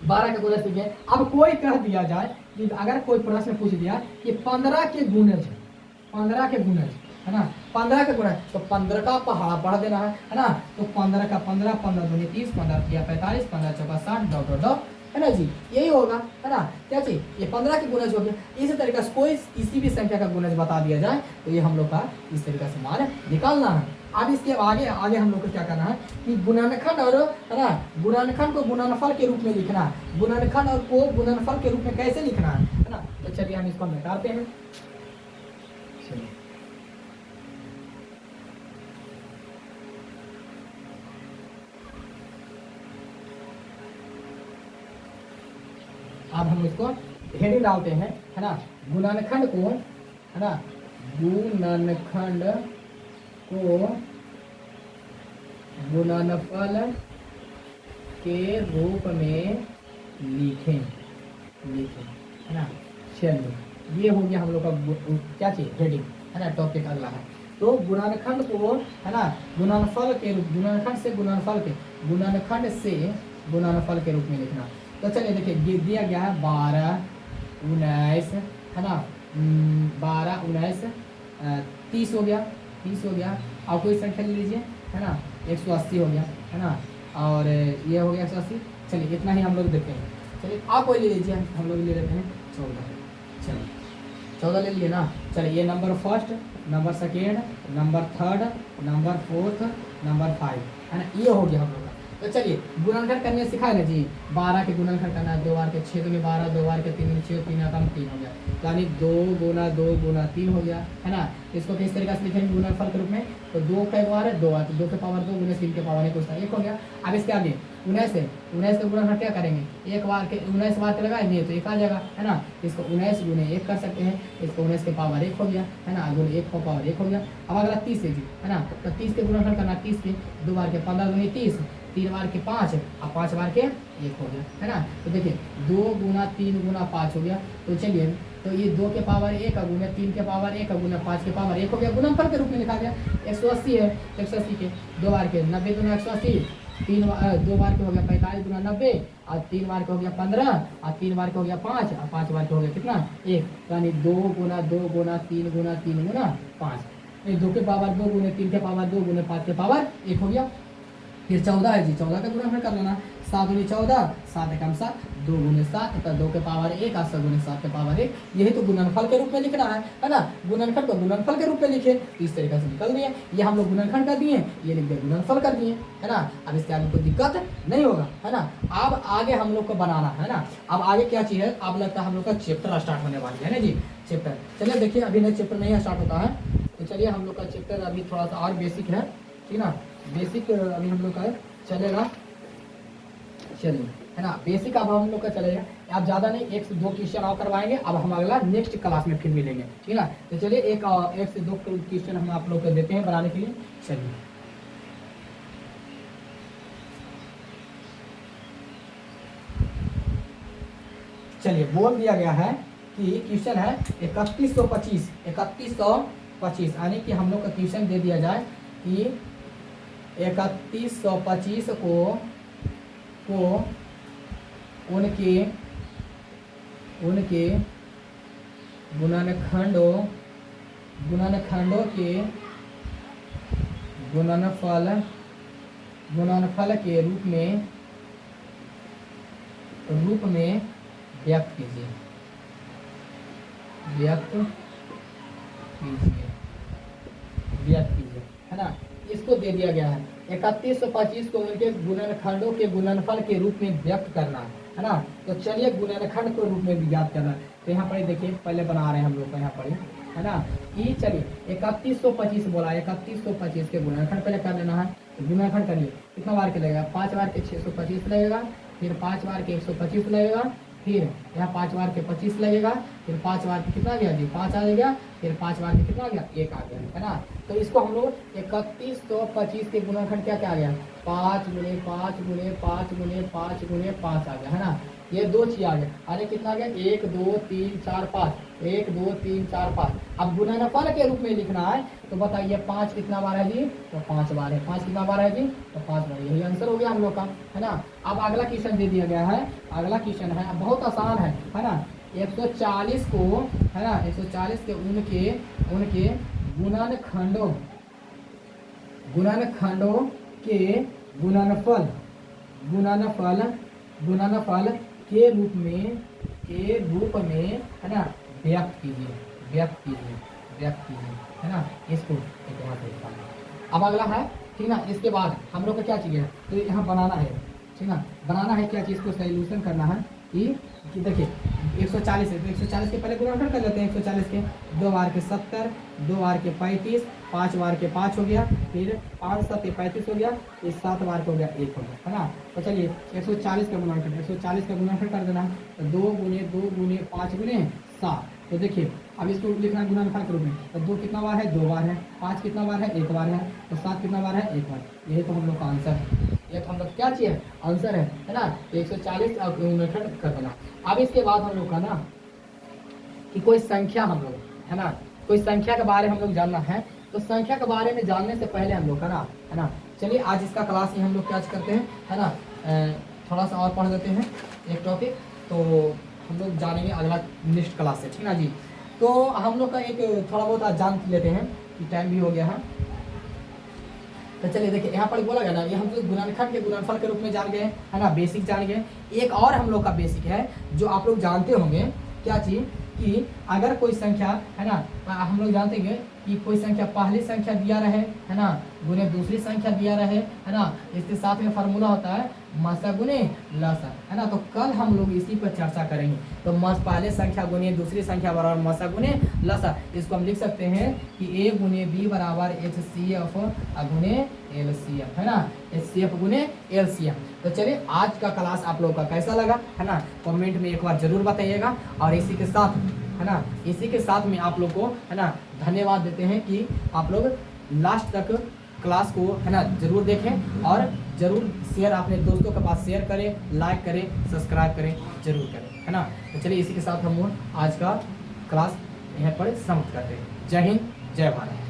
12 के गुणज सीखे। अब कोई कह दिया जाए कि अगर कोई प्रश्न पूछ दिया कि 15 के गुणज, 15 के गुणज, है ना। 15 का गुणा तो 15 का पहाड़ा पढ़ देना है ना। तो 15 का 15, 15 दूनी 30, 15 या 45, 15 चौका 60, डॉट डॉट डॉट, है ना जी। यही होगा, है ना। क्या चाहिए ये 15 के गुणज हो गया। इसी तरीके से कोई किसी भी संख्या का गुणज बता दिया जाए तो ये हम लोग का इस तरीके से मान निकालना है। अब इसके आगे आगे हम लोग को क्या करना है कि गुणनखंड और, है ना, गुणनखंड को गुणनफल के रूप में लिखना है। गुणनखंड और को गुणनफल के रूप में कैसे लिखना है ना। तो चलिए हम इसको मिटाते हैं। अब हम इसको हेडिंग डालते हैं, है ना। गुणनखंड को, है ना, गुणनखंड को गुणनफल के रूप में लिखें, है ना। चलिए ये हो गया हम लोग का क्या चाहिए हेडिंग, है ना। टॉपिक अगला है तो गुणनखंड को, है ना, गुणनफल के रूप, गुणनखंड से गुणनफल के, गुणनखंड से गुणनफल के रूप में लिखना। तो चलिए देखिए दिया गया है 12 19, है ना। 12 19 30 हो गया, 30 हो गया। और कोई संख्या ले लीजिए, है ना। 180 हो गया, है ना। और ये हो गया 180। चलिए इतना ही हम लोग देखते हैं। चलिए आप कोई ले लीजिए, हम लोग ले लेते हैं 14। चलिए 14 ले लिए ना। चलिए ये number first, number second, number third, number fourth, number 5, है ना। ये हो गया हम लोग का। तो चलिए गुणनखंड करने सिखाए ना जी। 12 के गुणनखंड करना है, 2 बार के 6 में 12, 2 बार के 3 में 6, 3 आता 3 हो गया, यानी 2 गुना 2 गुना 3 हो गया, है ना। इसको किस तरीके से लिखेंगे गुणनफल के रूप में, तो 2 का बार है 2 तो 2 के पावर 2 गुना 3 के पावर 1 होता है 1 हो गया। अब इसके आगे 19 है, 19 का गुणनखंड क्या करेंगे, 1 बार के 19 बार के लगाएंगे तो 1 आ जाएगा, है ना। इसको 19 गुने 1 कर सकते हैं, इसको 19 के पावर 1 हो गया, है ना, गुने 1 का पावर 1 हो गया। अब अगला 30 है जी, है ना, तो 30 के गुणनखंड करना, 30 के 2 बार के 15 गुने 30, 3 बार के 5 और 5 बार के 1 हो गया, है ना। तो देखिए 2 गुना 3 गुना 5 हो गया। तो चलिए तो ये 2 के पावर 1 गुना 3 के पावर 1 गुना 5 के पावर 1 हो गया, गुणनफल के रूप में लिखा गया। 180 है, 180 के 2 बार के 90 गुना 180, 2 बार के हो गया 45 गुना 90 और 3 बार के हो गया 15 और 3 बार के हो गया 5 और 5 बार के हो गया कितना 1, यानी 2 गुना 2 गुना 3 गुना 3 गुना 5, 2 के पावर 2 गुने 3 के पावर 2 गुने 5 के पावर 1 हो गया। फिर 14 है जी, 14 का गुणनखंड कर लेना, 7 गुनी 14, 7 एकम 7, 2 गुने 7 तथा 2 के पावर 1 और 7 गुने 7 के पावर 1, यही तो गुणनफल के रूप में लिखना है ना। गुणनखंड को गुणनफल के रूप में लिखे तो इस तरीके से निकल दिए, ये हम लोग गुणनखंड कर दिए, ये लिख दिए गुणनफल कर दिए, है ना। अब इसके आगे कोई दिक्कत नहीं होगा, है ना। अब आगे हम लोग को बनाना है ना, अब आगे क्या चीज़ है, अब लगता है हम लोग का चैप्टर स्टार्ट होने वाली है ना जी, चैप्टर। चलिए देखिए अभी नया चैप्टर नहीं स्टार्ट होता है, तो चलिए हम लोग का चैप्टर अभी थोड़ा सा और बेसिक है, ठीक ना, बेसिक अभी हम लोग का चलेगा, चलिए, है ना, बेसिक अब हम लोग का चलेगा। आप ज़्यादा नहीं, 1 से 2 क्वेश्चन और करवाएंगे, अब हम अगला नेक्स्ट क्लास में फिर मिलेंगे, ठीक है ना। तो चलिए 1 से 2 क्वेश्चन हम आप लोग को देते हैं बनाने के लिए। चलिए चलिए बोल दिया गया है कि क्वेश्चन है 3125 यानी कि हम लोग का क्वेश्चन दे दिया जाए कि 3125 को उनके गुणनखंडों के गुणनफल के रूप में व्यक्त कीजिए, है ना। इसको दे दिया गया है 3125 को उनके गुणनखंडों के गुणनफल के रूप में व्यक्त करना है ना। तो चलिए गुणनखंड के रूप में ज्ञात करना है, तो यहाँ पर देखिए पहले बना रहे हैं हम लोग यहाँ पर, है ना, कि चलिए 3125 बोला, 3125 के गुणनखंड पहले कर लेना है। तो गुणनखंड करिए, कितना बार के लगेगा, 5 बार के 625 लगेगा, फिर 5 बार के 125 लगेगा, फिर यहाँ 5 बार के 25 लगेगा, फिर 5 बार के कितना आ गया जी 5 आ गया, फिर 5 बार के कितना आ गया 1 आ गया, है ना। तो इसको हम लोग 3125 के गुणनखंड क्या क्या आ गया, 5 गुने 5 गुने 5 गुने 5 गुने 5 आ गया, है ना। ये 2 चीज आ गया, अरे कितना आ गया 1 2 3 4 5, 1 2 3 4 5। अब गुणनफल के रूप में लिखना है, तो बताइए 5 कितना बार है जी, तो 5 बार है, 5 कितना बार है जी, तो 5 बार, यही आंसर हो गया हम लोग का, है ना। अब अगला क्वेश्चन दे दिया गया है, अगला क्वेश्चन है बहुत आसान है ना। 140 को, है ना, 140 के उनके गुणनखंडों के गुणनफल के रूप में, है ना, व्यक्त कीजिए, है ना। इसको एक बार देखता हूं। अब अगला है, ठीक ना, इसके बाद हम लोग को क्या चाहिए, तो यहाँ बनाना है, ठीक ना, बनाना है क्या चीज़ को सोल्यूशन करना है कि देखिए 140 है, तो 140 के पहले गुणनखंड कर लेते हैं। 140 के 2 बार के 70, 2 बार के 35, 5 बार के 5 हो गया, फिर 5 7 35 हो गया, फिर 7 बार के हो गया 1 हो गया, है ना। तो चलिए 140 का गुणनखंड, 140 का गुणनखंड कर देना है, तो 2 गुने 5 गुने 7। तो देखिए अब इसको लिखना है गुणनफल के रूप में, तो 2 कितना बार है 2 बार है, 5 कितना बार है 1 बार है, तो 7 कितना बार है 1 बार। यही तो हम लोग का आंसर है, ये तो हम लोग क्या चाहिए आंसर है ना। 140 गुणनखंड कर देना। अब इसके बाद हम लोग का ना कि कोई संख्या हम लोग, है ना, कोई संख्या के बारे में हम लोग जानना है, तो संख्या के बारे में जानने से पहले हम लोग का ना, है ना, चलिए आज इसका क्लास ही हम लोग क्या करते हैं, है ना, थोड़ा सा और पढ़ देते हैं एक टॉपिक, तो हम लोग जानेंगे अगला नेक्स्ट क्लास से, ठीक ना जी। तो हम लोग का एक थोड़ा बहुत आज जान लेते हैं कि टाइम भी हो गया है। तो चलिए देखिए यहाँ पर बोला गया ना, ये हम लोग गुणनखंड के गुणनफल के रूप में जान गए, है ना, बेसिक जान गए। एक और हम लोग का बेसिक है जो आप लोग जानते होंगे, क्या चीज़ कि अगर कोई संख्या है ना, हम लोग जानते हैं कि कोई संख्या पहली संख्या दिया रहे है ना, गुने दूसरी संख्या दिया रहे है ना, इसके साथ में फार्मूला होता है मसा गुने लसा, है ना। तो कल हम लोग इसी पर चर्चा करेंगे। तो पहले संख्या गुने दूसरी संख्या बराबर मसा गुने लसा, इसको हम लिख सकते हैं कि ए गुने बी बराबर HCF गुने LCM, है ना, HCF गुने LCM। तो चलिए आज का क्लास आप लोग का कैसा लगा, है ना, कमेंट में एक बार जरूर बताइएगा। और इसी के साथ, है ना, इसी के साथ में आप लोग को, है ना, धन्यवाद देते हैं कि आप लोग लास्ट तक क्लास को, है ना, जरूर देखें और जरूर शेयर अपने दोस्तों के पास शेयर करें, लाइक करें, सब्सक्राइब करें, जरूर करें, है ना। तो चलिए इसी के साथ हम आज का क्लास यहाँ पर समाप्त करते हैं। जय हिंद, जय भारत।